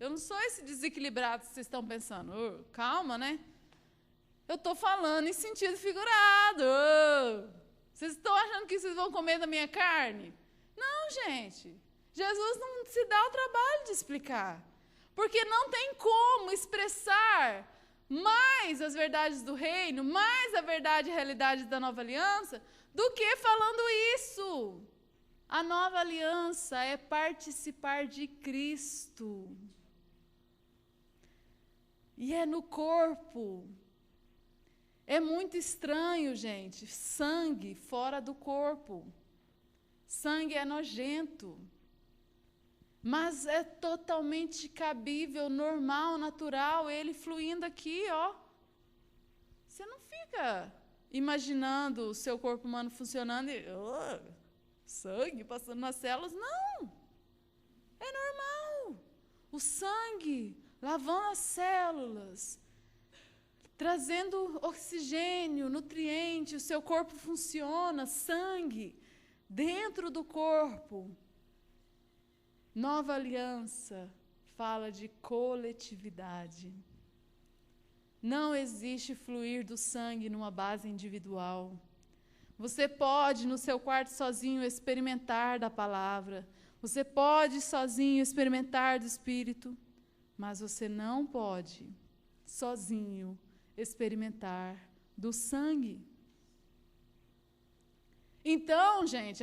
Eu não sou esse desequilibrado que vocês estão pensando. Calma, né? Eu estou falando em sentido figurado. Vocês estão achando que vocês vão comer da minha carne? Não, gente. Jesus não se dá o trabalho de explicar. Porque não tem como expressar mais as verdades do reino, mais a verdade e realidade da nova aliança, do que falando isso. A nova aliança é participar de Cristo. E é no corpo. É muito estranho, gente, sangue fora do corpo. Sangue é nojento. Mas é totalmente cabível, normal, natural, ele fluindo aqui, ó. Você não fica imaginando o seu corpo humano funcionando e sangue passando nas células. Não! É normal. O sangue lavando as células, trazendo oxigênio, nutriente, o seu corpo funciona, sangue dentro do corpo. Nova aliança fala de coletividade. Não existe fluir do sangue numa base individual. Você pode, no seu quarto sozinho, experimentar da palavra. Você pode sozinho experimentar do Espírito. Mas você não pode, sozinho, experimentar do sangue. Então, gente,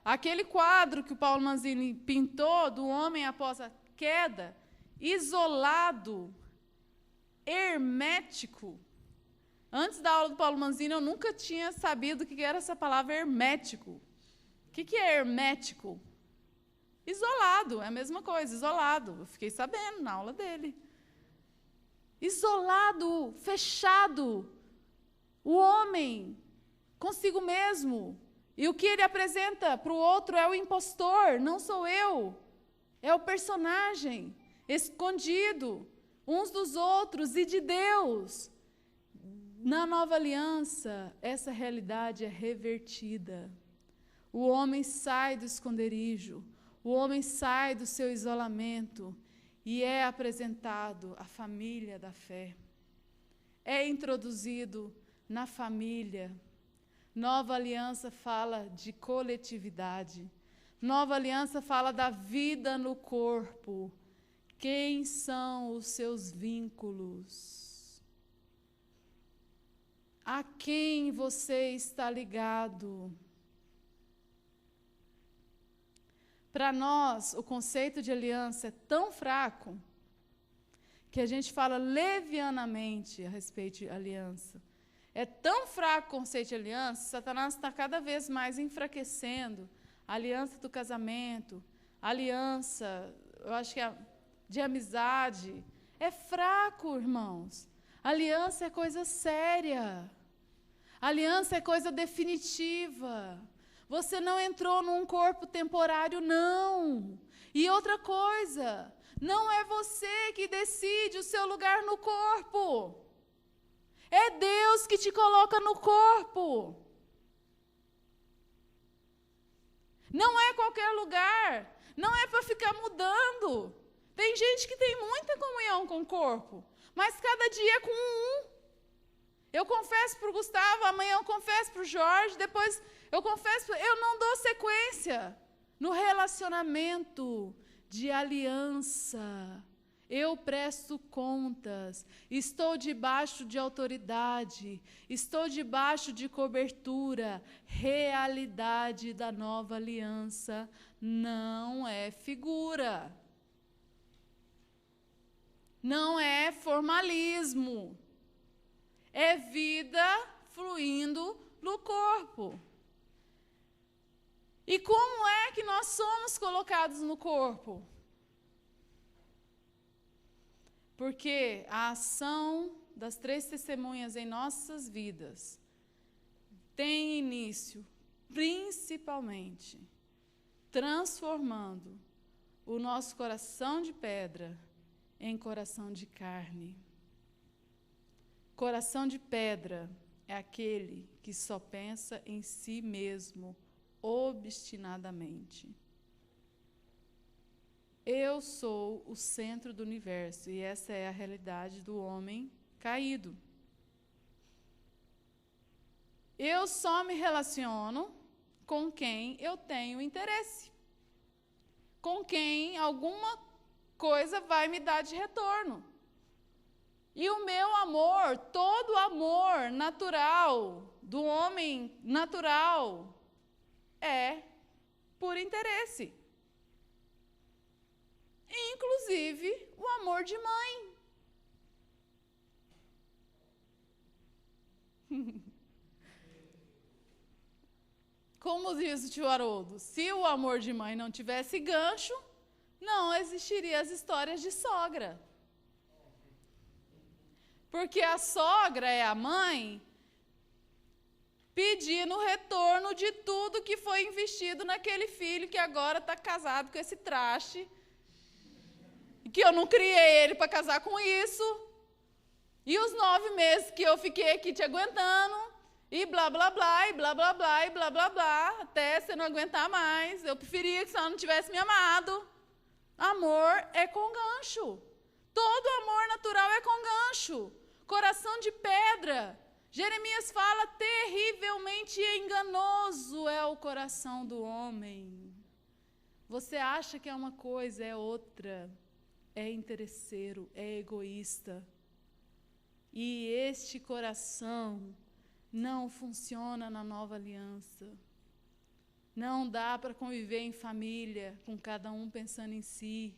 aquele quadro que o Paulo Manzini pintou do homem após a queda, isolado, hermético. Antes da aula do Paulo Manzini, eu nunca tinha sabido o que era essa palavra hermético. O que é hermético? Isolado, é a mesma coisa, isolado. Eu fiquei sabendo na aula dele. Isolado, fechado. O homem consigo mesmo. E o que ele apresenta para o outro é o impostor, não sou eu. É o personagem escondido uns dos outros e de Deus. Na nova aliança, essa realidade é revertida. O homem sai do esconderijo, o homem sai do seu isolamento e é apresentado à família da fé. É introduzido na família. Nova aliança fala de coletividade. Nova aliança fala da vida no corpo. Quem são os seus vínculos? A quem você está ligado? Para nós, o conceito de aliança é tão fraco que a gente fala levianamente a respeito de aliança. É tão fraco o conceito de aliança, Satanás está cada vez mais enfraquecendo a aliança do casamento, a aliança, eu acho que de amizade. É fraco, irmãos. Aliança é coisa séria. Aliança é coisa definitiva. Você não entrou num corpo temporário, não. E outra coisa, não é você que decide o seu lugar no corpo. É Deus que te coloca no corpo. Não é qualquer lugar. Não é para ficar mudando. Tem gente que tem muita comunhão com o corpo, mas cada dia é com um. Eu confesso para o Gustavo, amanhã eu confesso para o Jorge, depois eu confesso, eu não dou sequência no relacionamento de aliança. Eu presto contas, estou debaixo de autoridade, estou debaixo de cobertura. Realidade da nova aliança não é figura. Não é formalismo. É vida fluindo no corpo. E como é que nós somos colocados no corpo? Porque a ação das 3 testemunhas em nossas vidas tem início, principalmente, transformando o nosso coração de pedra em coração de carne. Coração de pedra é aquele que só pensa em si mesmo, obstinadamente. Eu sou o centro do universo, e essa é a realidade do homem caído. Eu só me relaciono com quem eu tenho interesse, com quem alguma coisa vai me dar de retorno. E o meu amor, todo amor natural, do homem natural, é interesse. Inclusive o amor de mãe. Como diz o tio Haroldo, se o amor de mãe não tivesse gancho, não existiriam as histórias de sogra. Porque a sogra é a mãe pedindo o retorno de tudo que foi investido naquele filho que agora está casado com esse traste, que eu não criei ele para casar com isso, e os 9 meses que eu fiquei aqui te aguentando, e blá, blá, blá, e blá, blá, blá, e blá, blá, blá, até você não aguentar mais. Eu preferia que você não tivesse me amado. Amor é com gancho. Todo amor natural é com gancho. Coração de pedra. Jeremias fala, terrivelmente enganoso é o coração do homem. Você acha que é uma coisa, é outra. É interesseiro, é egoísta. E este coração não funciona na nova aliança. Não dá para conviver em família, com cada um pensando em si,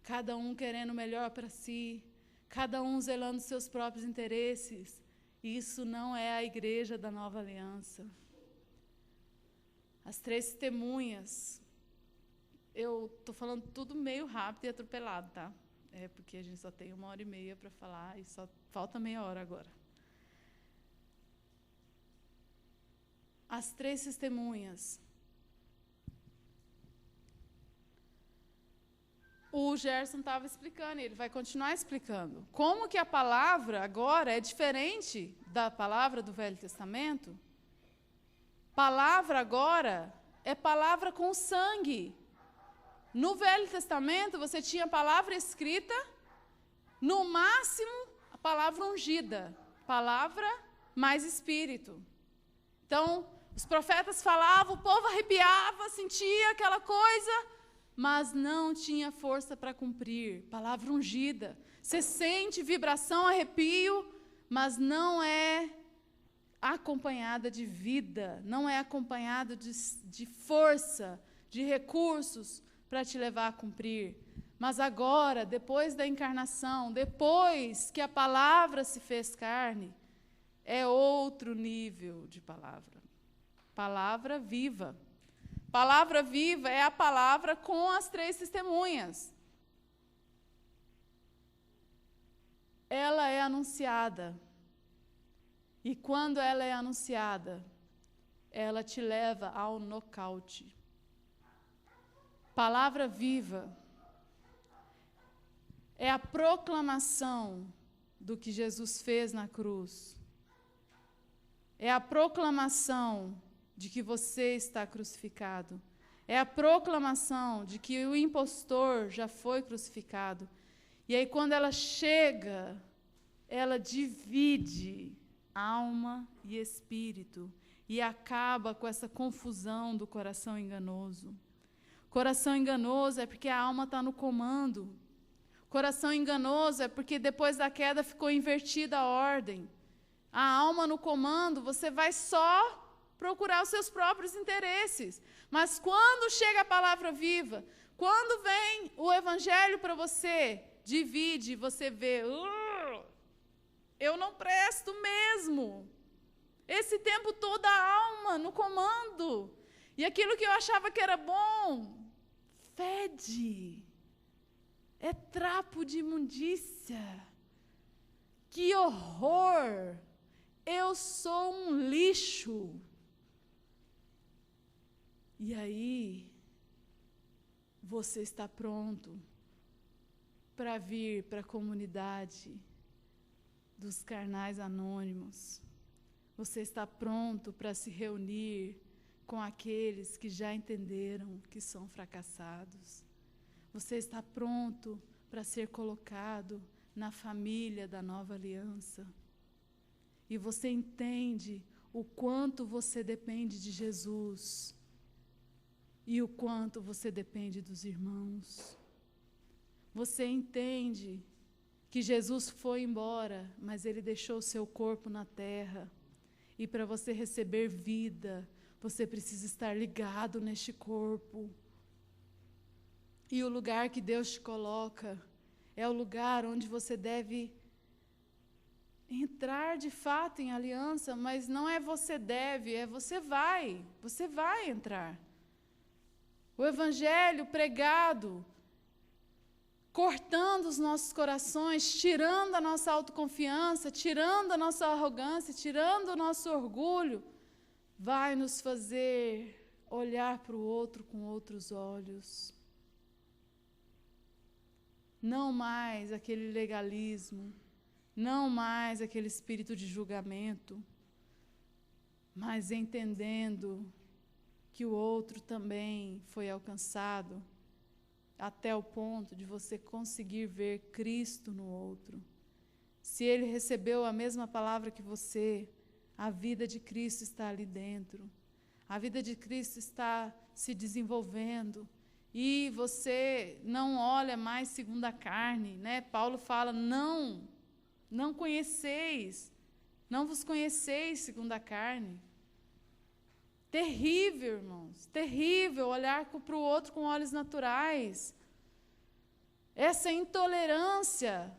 cada um querendo o melhor para si, cada um zelando seus próprios interesses. Isso não é a igreja da nova aliança. As 3 testemunhas, eu estou falando tudo meio rápido e atropelado, tá? É porque a gente só tem 1h30 para falar e só falta meia hora agora. As 3 testemunhas. O Gerson estava explicando, ele vai continuar explicando. Como que a palavra agora é diferente da palavra do Velho Testamento? Palavra agora é palavra com sangue. No Velho Testamento você tinha palavra escrita, no máximo a palavra ungida, palavra mais espírito. Então, os profetas falavam, o povo arrepiava, sentia aquela coisa, mas não tinha força para cumprir. Palavra ungida. Você sente vibração, arrepio, mas não é acompanhada de vida, não é acompanhada de força, de recursos para te levar a cumprir. Mas agora, depois da encarnação, depois que a palavra se fez carne, é outro nível de palavra. Palavra viva. Palavra viva é a palavra com as 3 testemunhas. Ela é anunciada. E quando ela é anunciada, ela te leva ao nocaute. Palavra viva é a proclamação do que Jesus fez na cruz. É a proclamação de que você está crucificado. É a proclamação de que o impostor já foi crucificado. E aí, quando ela chega, ela divide alma e espírito e acaba com essa confusão do coração enganoso. Coração enganoso é porque a alma está no comando. Coração enganoso é porque depois da queda ficou invertida a ordem. A alma no comando, você vai só procurar os seus próprios interesses. Mas quando chega a palavra viva, quando vem o evangelho para você, divide, você vê, eu não presto mesmo. Esse tempo todo a alma no comando. E aquilo que eu achava que era bom, fede. É trapo de imundícia. Que horror! Eu sou um lixo. E aí, você está pronto para vir para a comunidade dos carnais anônimos. Você está pronto para se reunir com aqueles que já entenderam que são fracassados. Você está pronto para ser colocado na família da nova aliança. E você entende o quanto você depende de Jesus e o quanto você depende dos irmãos. Você entende que Jesus foi embora, mas ele deixou o seu corpo na terra. E para você receber vida, Você precisa estar ligado neste corpo. E o lugar que Deus te coloca é o lugar onde você deve entrar de fato em aliança, mas não é você deve, é você vai entrar. O evangelho pregado, cortando os nossos corações, tirando a nossa autoconfiança, tirando a nossa arrogância, tirando o nosso orgulho, vai nos fazer olhar para o outro com outros olhos. Não mais aquele legalismo, não mais aquele espírito de julgamento, mas entendendo que o outro também foi alcançado até o ponto de você conseguir ver Cristo no outro. Se ele recebeu a mesma palavra que você, a vida de Cristo está ali dentro. A vida de Cristo está se desenvolvendo. E você não olha mais segundo a carne, né? Paulo fala, não conheceis, não vos conheceis segundo a carne. Terrível, irmãos, terrível olhar para o outro com olhos naturais. Essa intolerância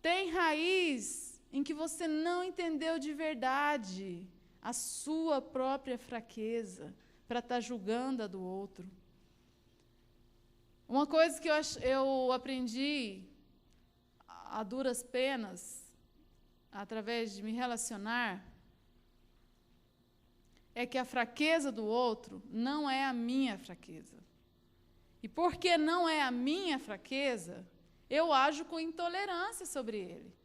tem raiz em que você não entendeu de verdade a sua própria fraqueza para estar julgando a do outro. Uma coisa que eu aprendi a duras penas, através de me relacionar, é que a fraqueza do outro não é a minha fraqueza. E porque não é a minha fraqueza, eu ajo com intolerância sobre ele.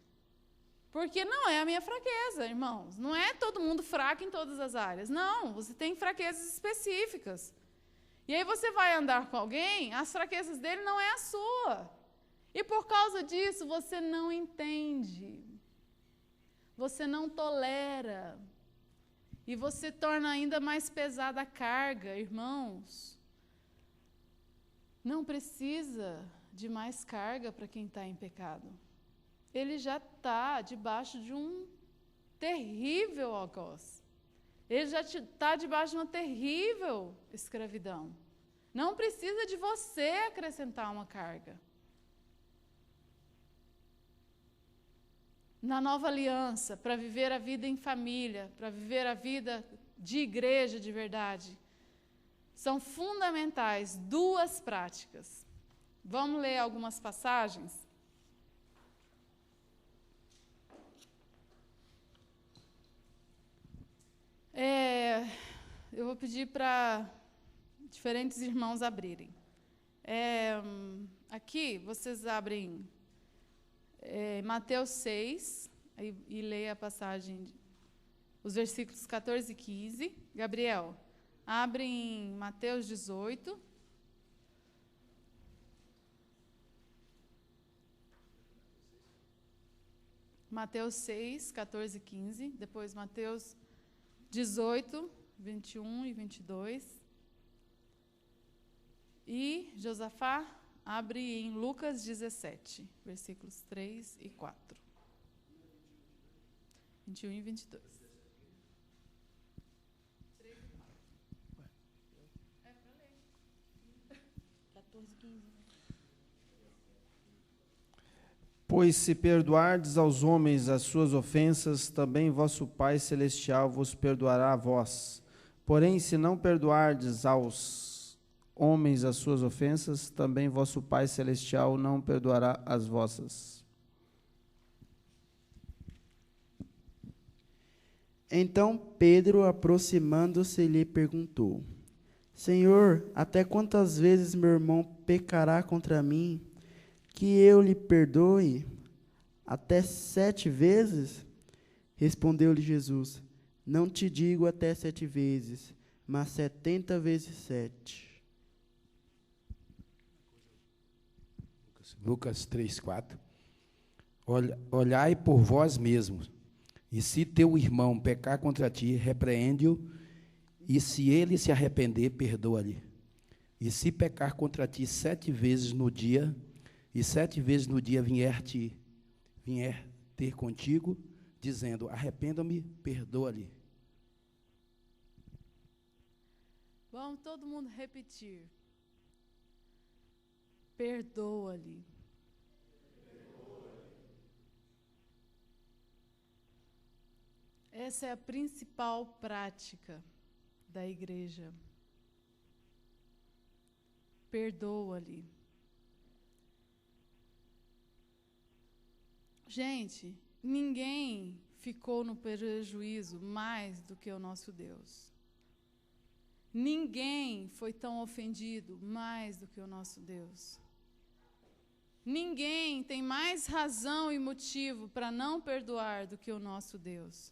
Porque não é a minha fraqueza, irmãos. Não é todo mundo fraco em todas as áreas. Não, você tem fraquezas específicas. E aí você vai andar com alguém, as fraquezas dele não é a sua. E por causa disso, você não entende. Você não tolera. E você torna ainda mais pesada a carga, irmãos. Não precisa de mais carga para quem está em pecado. Ele já está debaixo de um terrível algoz. Ele já está debaixo de uma terrível escravidão. Não precisa de você acrescentar uma carga. Na nova aliança, para viver a vida em família, para viver a vida de igreja de verdade, são fundamentais duas práticas. Vamos ler algumas passagens? Eu vou pedir para diferentes irmãos abrirem. Aqui, vocês abrem Mateus 6, e leia a passagem, os versículos 14 e 15. Gabriel, abre em Mateus 18. Mateus 6, 14 e 15. Depois Mateus 18, 21 e 22. E Josafá abre em Lucas 17, versículos 3 e 4. 21 e 22. 3 e 4. É para ler. 14 e 15. Pois se perdoardes aos homens as suas ofensas, também vosso Pai Celestial vos perdoará a vós. Porém, se não perdoardes aos homens as suas ofensas, também vosso Pai Celestial não perdoará as vossas. Então Pedro, aproximando-se, lhe perguntou: Senhor, até quantas vezes meu irmão pecará contra mim, que eu lhe perdoe? Até 7 vezes? Respondeu-lhe Jesus: Não te digo até 7 vezes, mas 70 vezes 7. Lucas 3, 4. Olhai por vós mesmos, e se teu irmão pecar contra ti, repreende-o, e se ele se arrepender, perdoa-lhe. E se pecar contra ti 7 vezes no dia, e 7 vezes no dia vier ter contigo, dizendo, arrependa-me, perdoa-lhe. Vamos todo mundo repetir. Perdoa-lhe. Essa é a principal prática da igreja. Perdoa-lhe. Gente, ninguém ficou no prejuízo mais do que o nosso Deus. Ninguém foi tão ofendido mais do que o nosso Deus. Ninguém tem mais razão e motivo para não perdoar do que o nosso Deus.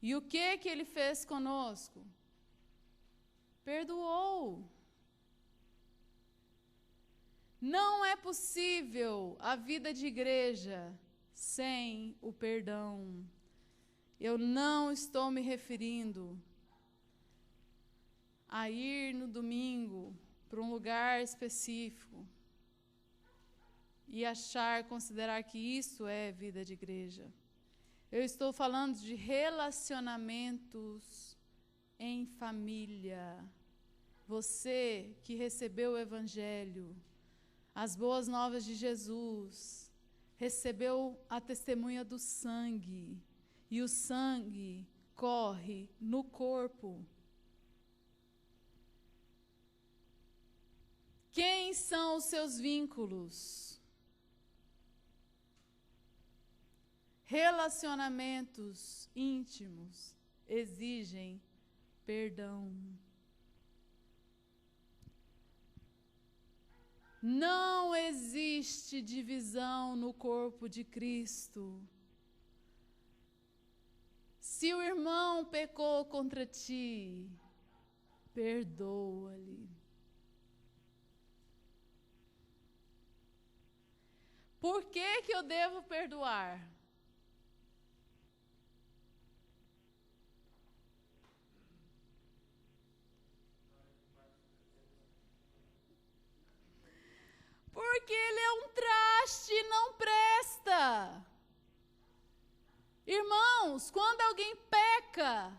E o que ele fez conosco? Perdoou. Não é possível a vida de igreja sem o perdão. Eu não estou me referindo a ir no domingo para um lugar específico e considerar que isso é vida de igreja. Eu estou falando de relacionamentos em família. Você que recebeu o Evangelho, as boas novas de Jesus, recebeu a testemunha do sangue, e o sangue corre no corpo. Quem são os seus vínculos? Relacionamentos íntimos exigem perdão. Não existe divisão no corpo de Cristo. Se o irmão pecou contra ti, perdoa-lhe. Por que eu devo perdoar? Porque ele é um traste e não presta. Irmãos, quando alguém peca,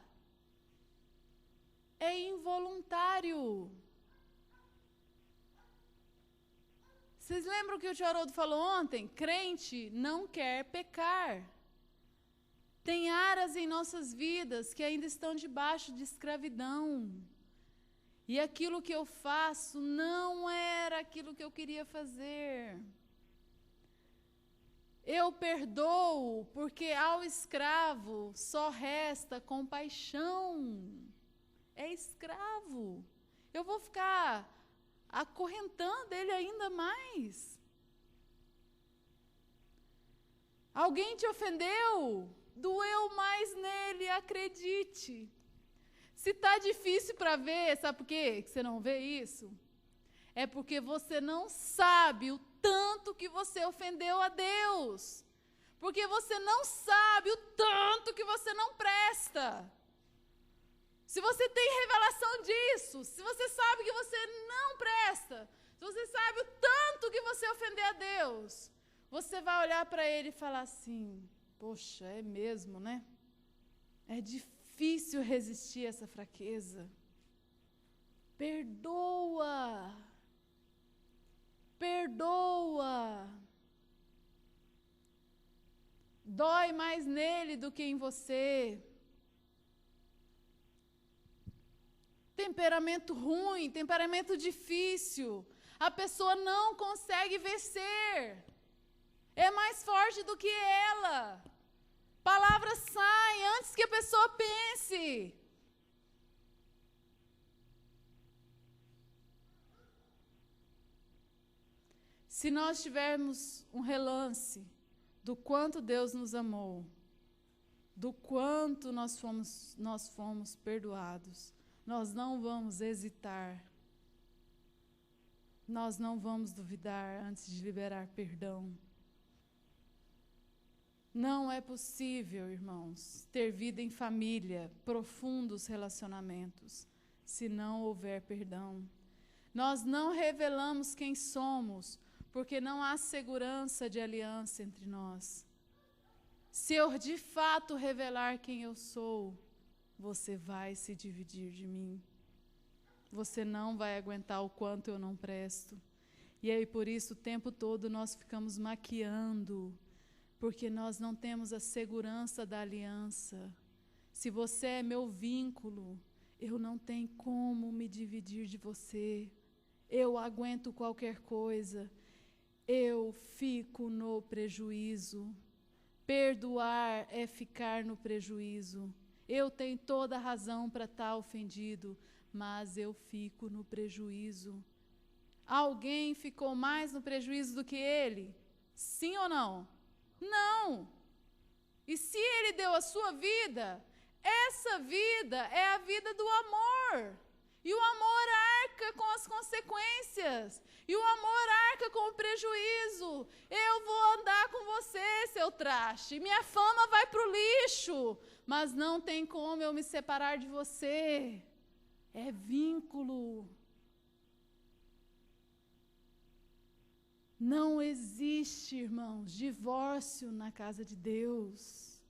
é involuntário. Vocês lembram que o tio Haroldo falou ontem? Crente não quer pecar. Tem áreas em nossas vidas que ainda estão debaixo de escravidão. E aquilo que eu faço não era aquilo que eu queria fazer. Eu perdoo porque ao escravo só resta compaixão. É escravo. Eu vou ficar acorrentando ele ainda mais. Alguém te ofendeu? Doeu mais nele, acredite. Se está difícil para ver, sabe por quê que você não vê isso? É porque você não sabe o tanto que você ofendeu a Deus. Porque você não sabe o tanto que você não presta. Se você tem revelação disso, se você sabe que você não presta, se você sabe o tanto que você ofendeu a Deus, você vai olhar para ele e falar assim, poxa, é mesmo, né? É difícil resistir a essa fraqueza. Perdoa. Perdoa. Dói mais nele do que em você. Temperamento ruim, temperamento difícil. A pessoa não consegue vencer. É mais forte do que ela. Palavras saem antes que a pessoa pense. Se nós tivermos um relance do quanto Deus nos amou, do quanto nós fomos perdoados, nós não vamos hesitar. Nós não vamos duvidar antes de liberar perdão. Não é possível, irmãos, ter vida em família, profundos relacionamentos, se não houver perdão. Nós não revelamos quem somos, porque não há segurança de aliança entre nós. Se eu de fato revelar quem eu sou, você vai se dividir de mim. você não vai aguentar o quanto eu não presto. E aí, por isso, o tempo todo nós ficamos maquiando, porque nós não temos a segurança da aliança. Se você é meu vínculo, eu não tenho como me dividir de você. Eu aguento qualquer coisa. Eu fico no prejuízo. Perdoar é ficar no prejuízo. Eu tenho toda a razão para estar ofendido, mas eu fico no prejuízo. Alguém ficou mais no prejuízo do que ele? Sim ou não? Não. E se ele deu a sua vida, essa vida é a vida do amor. E o amor arca com as consequências. E o amor arca com o prejuízo. Eu vou andar com você, seu traste. Minha fama vai para o lixo. Mas não tem como eu me separar de você. É vínculo. Não existe, irmãos, divórcio na casa de Deus.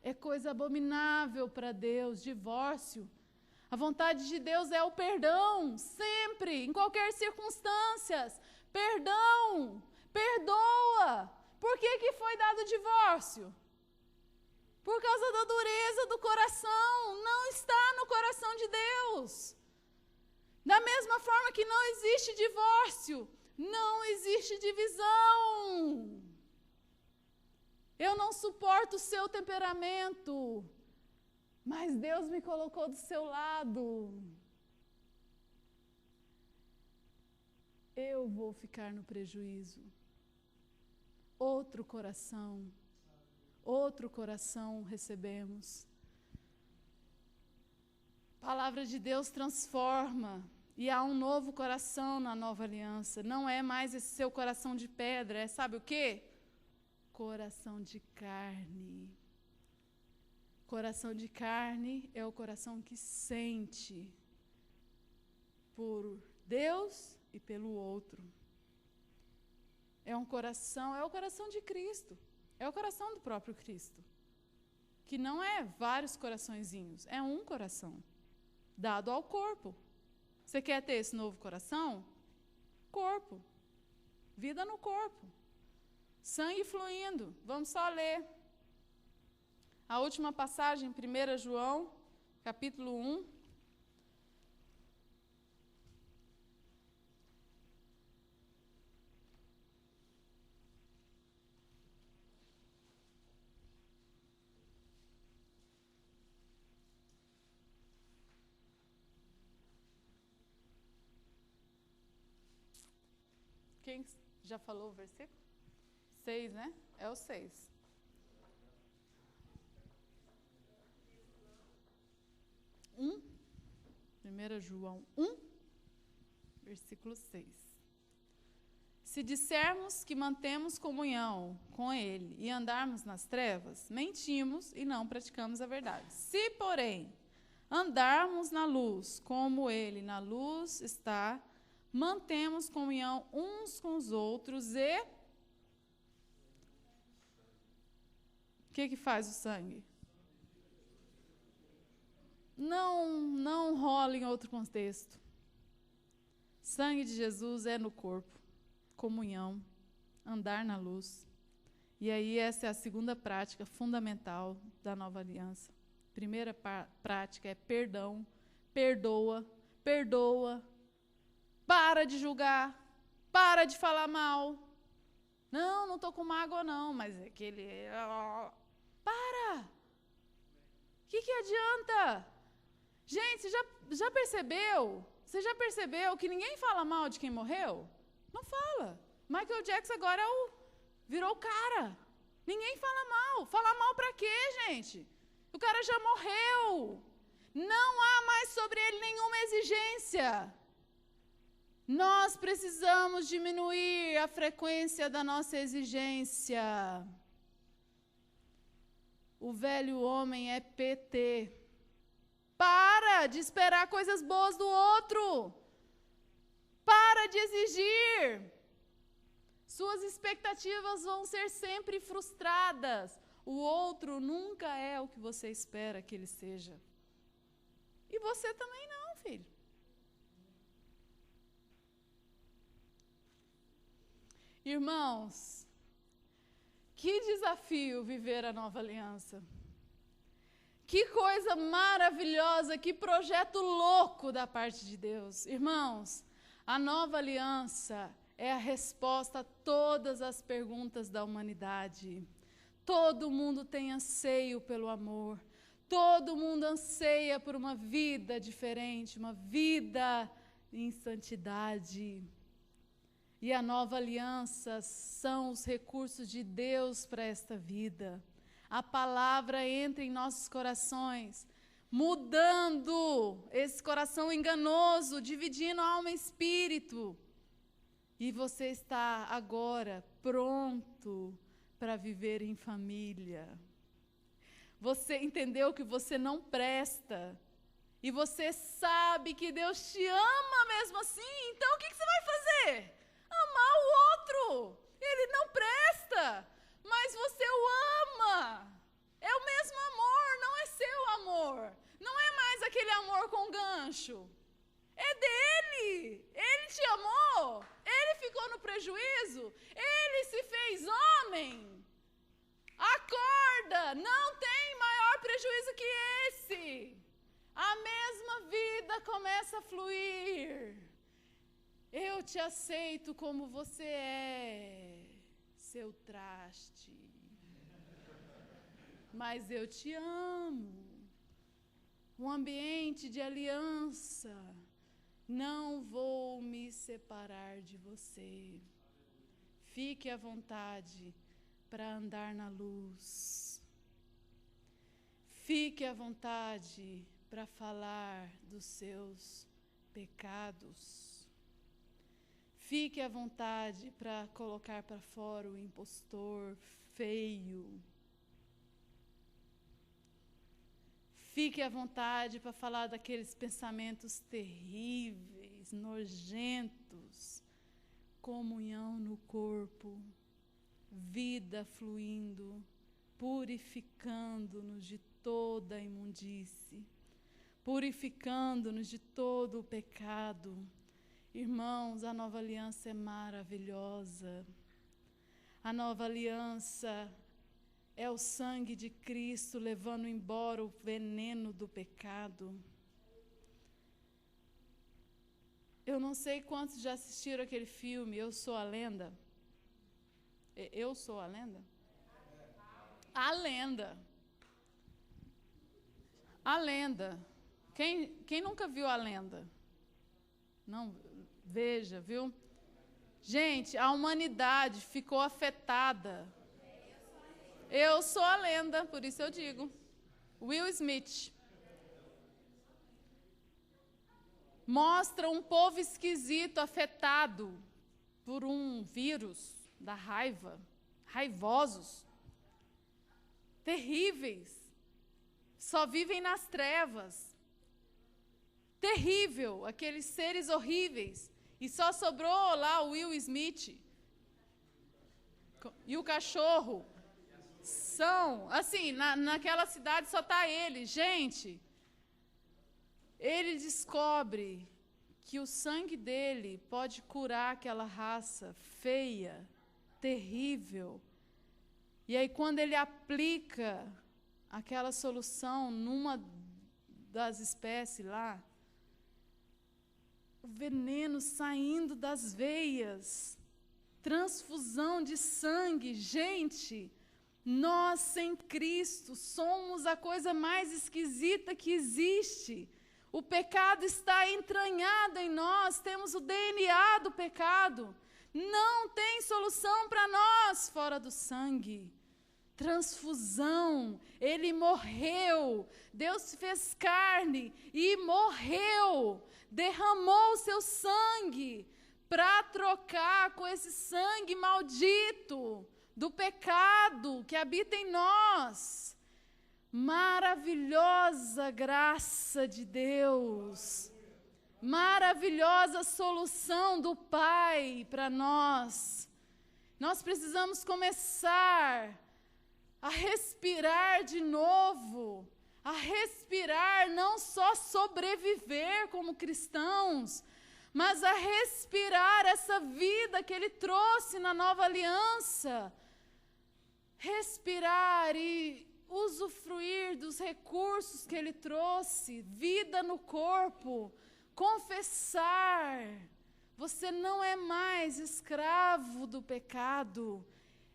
É coisa abominável para Deus, divórcio. A vontade de Deus é o perdão, sempre, em qualquer circunstância. Perdão, perdoa. Por que foi dado o divórcio? Por causa da dureza do coração. Não está no coração de Deus. Da mesma forma que não existe divórcio, não existe divisão. Eu não suporto o seu temperamento, mas Deus me colocou do seu lado. Eu vou ficar no prejuízo. Outro coração recebemos. A palavra de Deus transforma. E há um novo coração na nova aliança. Não é mais esse seu coração de pedra, é sabe o quê? Coração de carne. Coração de carne é o coração que sente por Deus e pelo outro. É o coração de Cristo. É o coração do próprio Cristo. Que não é vários coraçõezinhos, é um coração dado ao corpo. Você quer ter esse novo coração? Corpo. Vida no corpo. Sangue fluindo. Vamos só ler. A última passagem, 1 João, capítulo 1. Quem já falou o versículo? 6, né? É o 6. Um, 1 João 1, versículo 6. Se dissermos que mantemos comunhão com Ele e andarmos nas trevas, mentimos e não praticamos a verdade. Se, porém, andarmos na luz, como Ele na luz está, mantemos comunhão uns com os outros e... O que faz o sangue? Não rola em outro contexto. Sangue de Jesus é no corpo, comunhão, andar na luz. E aí essa é a segunda prática fundamental da nova aliança. Primeira prática é perdão, perdoa. Para de julgar, para de falar mal. Não estou com mágoa não, mas é que ele... Para! O que adianta? Gente, você já percebeu? Você já percebeu que ninguém fala mal de quem morreu? Não fala. Michael Jackson agora virou o cara. Ninguém fala mal. Falar mal para quê, gente? O cara já morreu. Não há mais sobre ele nenhuma exigência. Nós precisamos diminuir a frequência da nossa exigência. O velho homem é PT. Para de esperar coisas boas do outro. Para de exigir. Suas expectativas vão ser sempre frustradas. O outro nunca é o que você espera que ele seja. E você também não, filho. Irmãos, que desafio viver a nova aliança. Que coisa maravilhosa, que projeto louco da parte de Deus. Irmãos, a nova aliança é a resposta a todas as perguntas da humanidade. Todo mundo tem anseio pelo amor. Todo mundo anseia por uma vida diferente, uma vida em santidade. E a nova aliança são os recursos de Deus para esta vida. A palavra entra em nossos corações, mudando esse coração enganoso, dividindo alma e espírito. E você está agora pronto para viver em família. Você entendeu que você não presta. E você sabe que Deus te ama mesmo assim. Então o que você vai fazer? Amar o outro. Ele não presta, mas você o ama. É o mesmo amor, não é seu amor. Não é mais aquele amor com gancho. É dele. Ele te amou. Ele ficou no prejuízo. Ele se fez homem. Acorda, não tem maior prejuízo que esse. A mesma vida começa a fluir. Eu te aceito como você é, seu traste. Mas eu te amo. Um ambiente de aliança. Não vou me separar de você. Fique à vontade para andar na luz. Fique à vontade para falar dos seus pecados. Fique à vontade para colocar para fora o impostor feio. Fique à vontade para falar daqueles pensamentos terríveis, nojentos. Comunhão no corpo, vida fluindo, purificando-nos de toda a imundície, purificando-nos de todo o pecado. Irmãos, a nova aliança é maravilhosa. A nova aliança é o sangue de Cristo levando embora o veneno do pecado. Eu não sei quantos já assistiram aquele filme, Eu Sou a Lenda. Eu Sou a Lenda? A Lenda. A Lenda. Quem nunca viu A Lenda? Não, veja, viu? Gente, a humanidade ficou afetada. Eu sou a lenda, por isso eu digo. Will Smith. Mostra um povo esquisito, afetado por um vírus da raiva, raivosos, terríveis, só vivem nas trevas. Terrível, aqueles seres horríveis. E só sobrou lá o Will Smith e o cachorro. São, assim, naquela cidade só está ele. Gente, ele descobre que o sangue dele pode curar aquela raça feia, terrível. E aí, quando ele aplica aquela solução numa das espécies lá, o veneno saindo das veias, transfusão de sangue. Gente, nós sem Cristo somos a coisa mais esquisita que existe. O pecado está entranhado em nós, temos o DNA do pecado. Não tem solução para nós fora do sangue. Transfusão, ele morreu, Deus se fez carne e morreu, derramou o seu sangue para trocar com esse sangue maldito do pecado que habita em nós. Maravilhosa graça de Deus, maravilhosa solução do Pai para nós. Nós precisamos começar a respirar de novo, a respirar, não só sobreviver como cristãos, mas a respirar essa vida que Ele trouxe na nova aliança. Respirar e usufruir dos recursos que Ele trouxe, vida no corpo, confessar. Você não é mais escravo do pecado.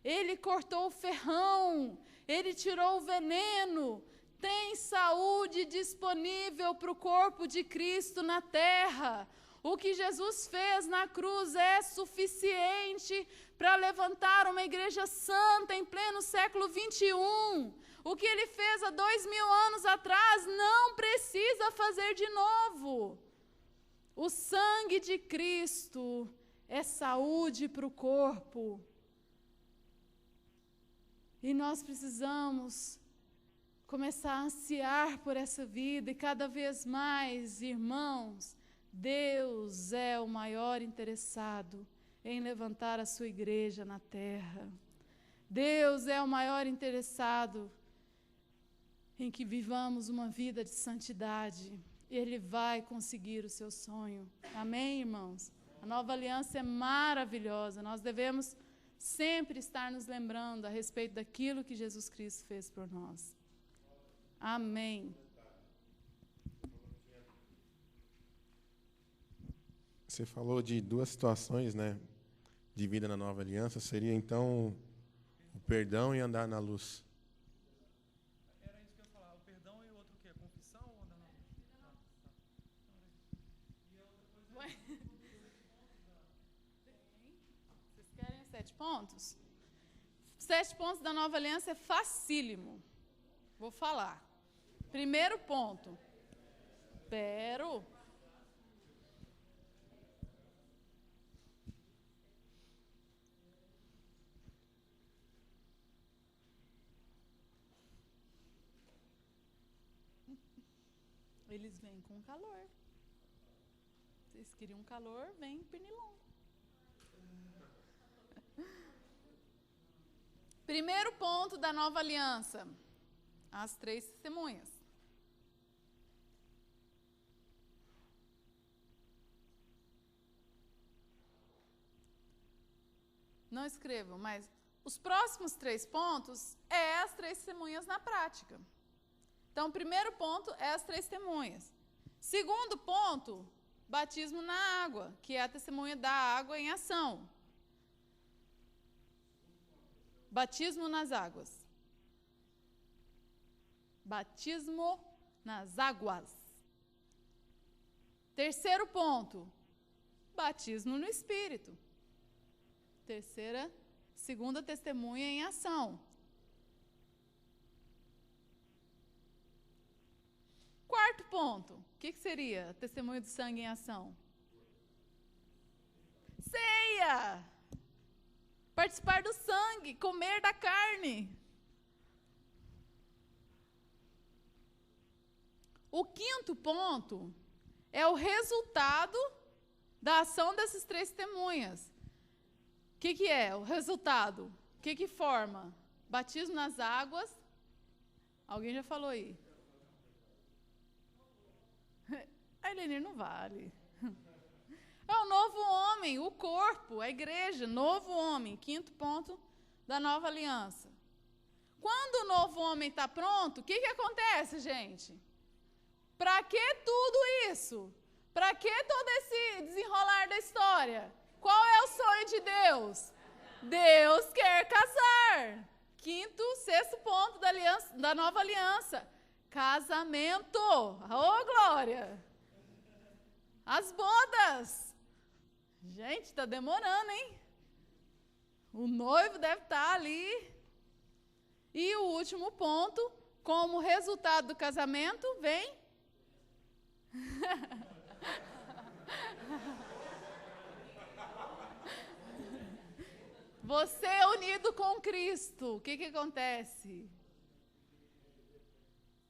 Ele cortou o ferrão, Ele tirou o veneno. Tem saúde disponível para o corpo de Cristo na terra. O que Jesus fez na cruz é suficiente para levantar uma igreja santa em pleno século 21. O que Ele fez há 2000 anos atrás não precisa fazer de novo. O sangue de Cristo é saúde para o corpo. E nós precisamos começar a ansiar por essa vida, e cada vez mais, irmãos, Deus é o maior interessado em levantar a sua igreja na terra. Deus é o maior interessado em que vivamos uma vida de santidade. Ele vai conseguir o seu sonho. Amém, irmãos? A nova aliança é maravilhosa. Nós devemos sempre estar nos lembrando a respeito daquilo que Jesus Cristo fez por nós. Amém. Você falou de duas situações, né, de vida na nova aliança. Seria, então, o perdão e andar na luz. Era isso que eu ia falar. O perdão e o outro o quê? A confissão ou andar na luz? Vocês querem os 7 pontos? 7 pontos da nova aliança é facílimo. Vou falar. Primeiro ponto. Eles vêm com calor. Vocês queriam calor, vem pernilongo. Primeiro ponto da nova aliança. As 3 testemunhas. Não escrevam, mas os próximos 3 pontos é as 3 testemunhas na prática. Então, o primeiro ponto é as 3 testemunhas. Segundo ponto, batismo na água, que é a testemunha da água em ação. Batismo nas águas. Batismo nas águas. Terceiro ponto, batismo no Espírito. Segunda testemunha em ação. Quarto ponto, o que seria testemunho de sangue em ação? Ceia! Participar do sangue, comer da carne. O quinto ponto é o resultado da ação dessas 3 testemunhas. O que é o resultado? O que forma? Batismo nas águas. Alguém já falou aí? A Elenir não vale. É o novo homem, o corpo, a igreja, novo homem. Quinto ponto da nova aliança. Quando o novo homem está pronto, o que acontece, gente? Para que tudo isso? Para que todo esse desenrolar da história? Qual é o sonho de Deus? Deus quer casar. Sexto ponto da nova aliança. Casamento. Oh, glória! As bodas. Gente, está demorando, hein? O noivo deve estar ali. E o último ponto, como resultado do casamento, vem... Você é unido com Cristo. O que acontece?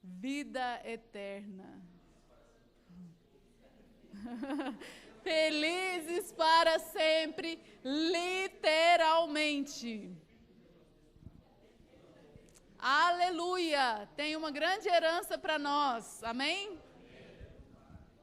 Vida eterna. Felizes para sempre, literalmente. Aleluia! Tem uma grande herança para nós. Amém?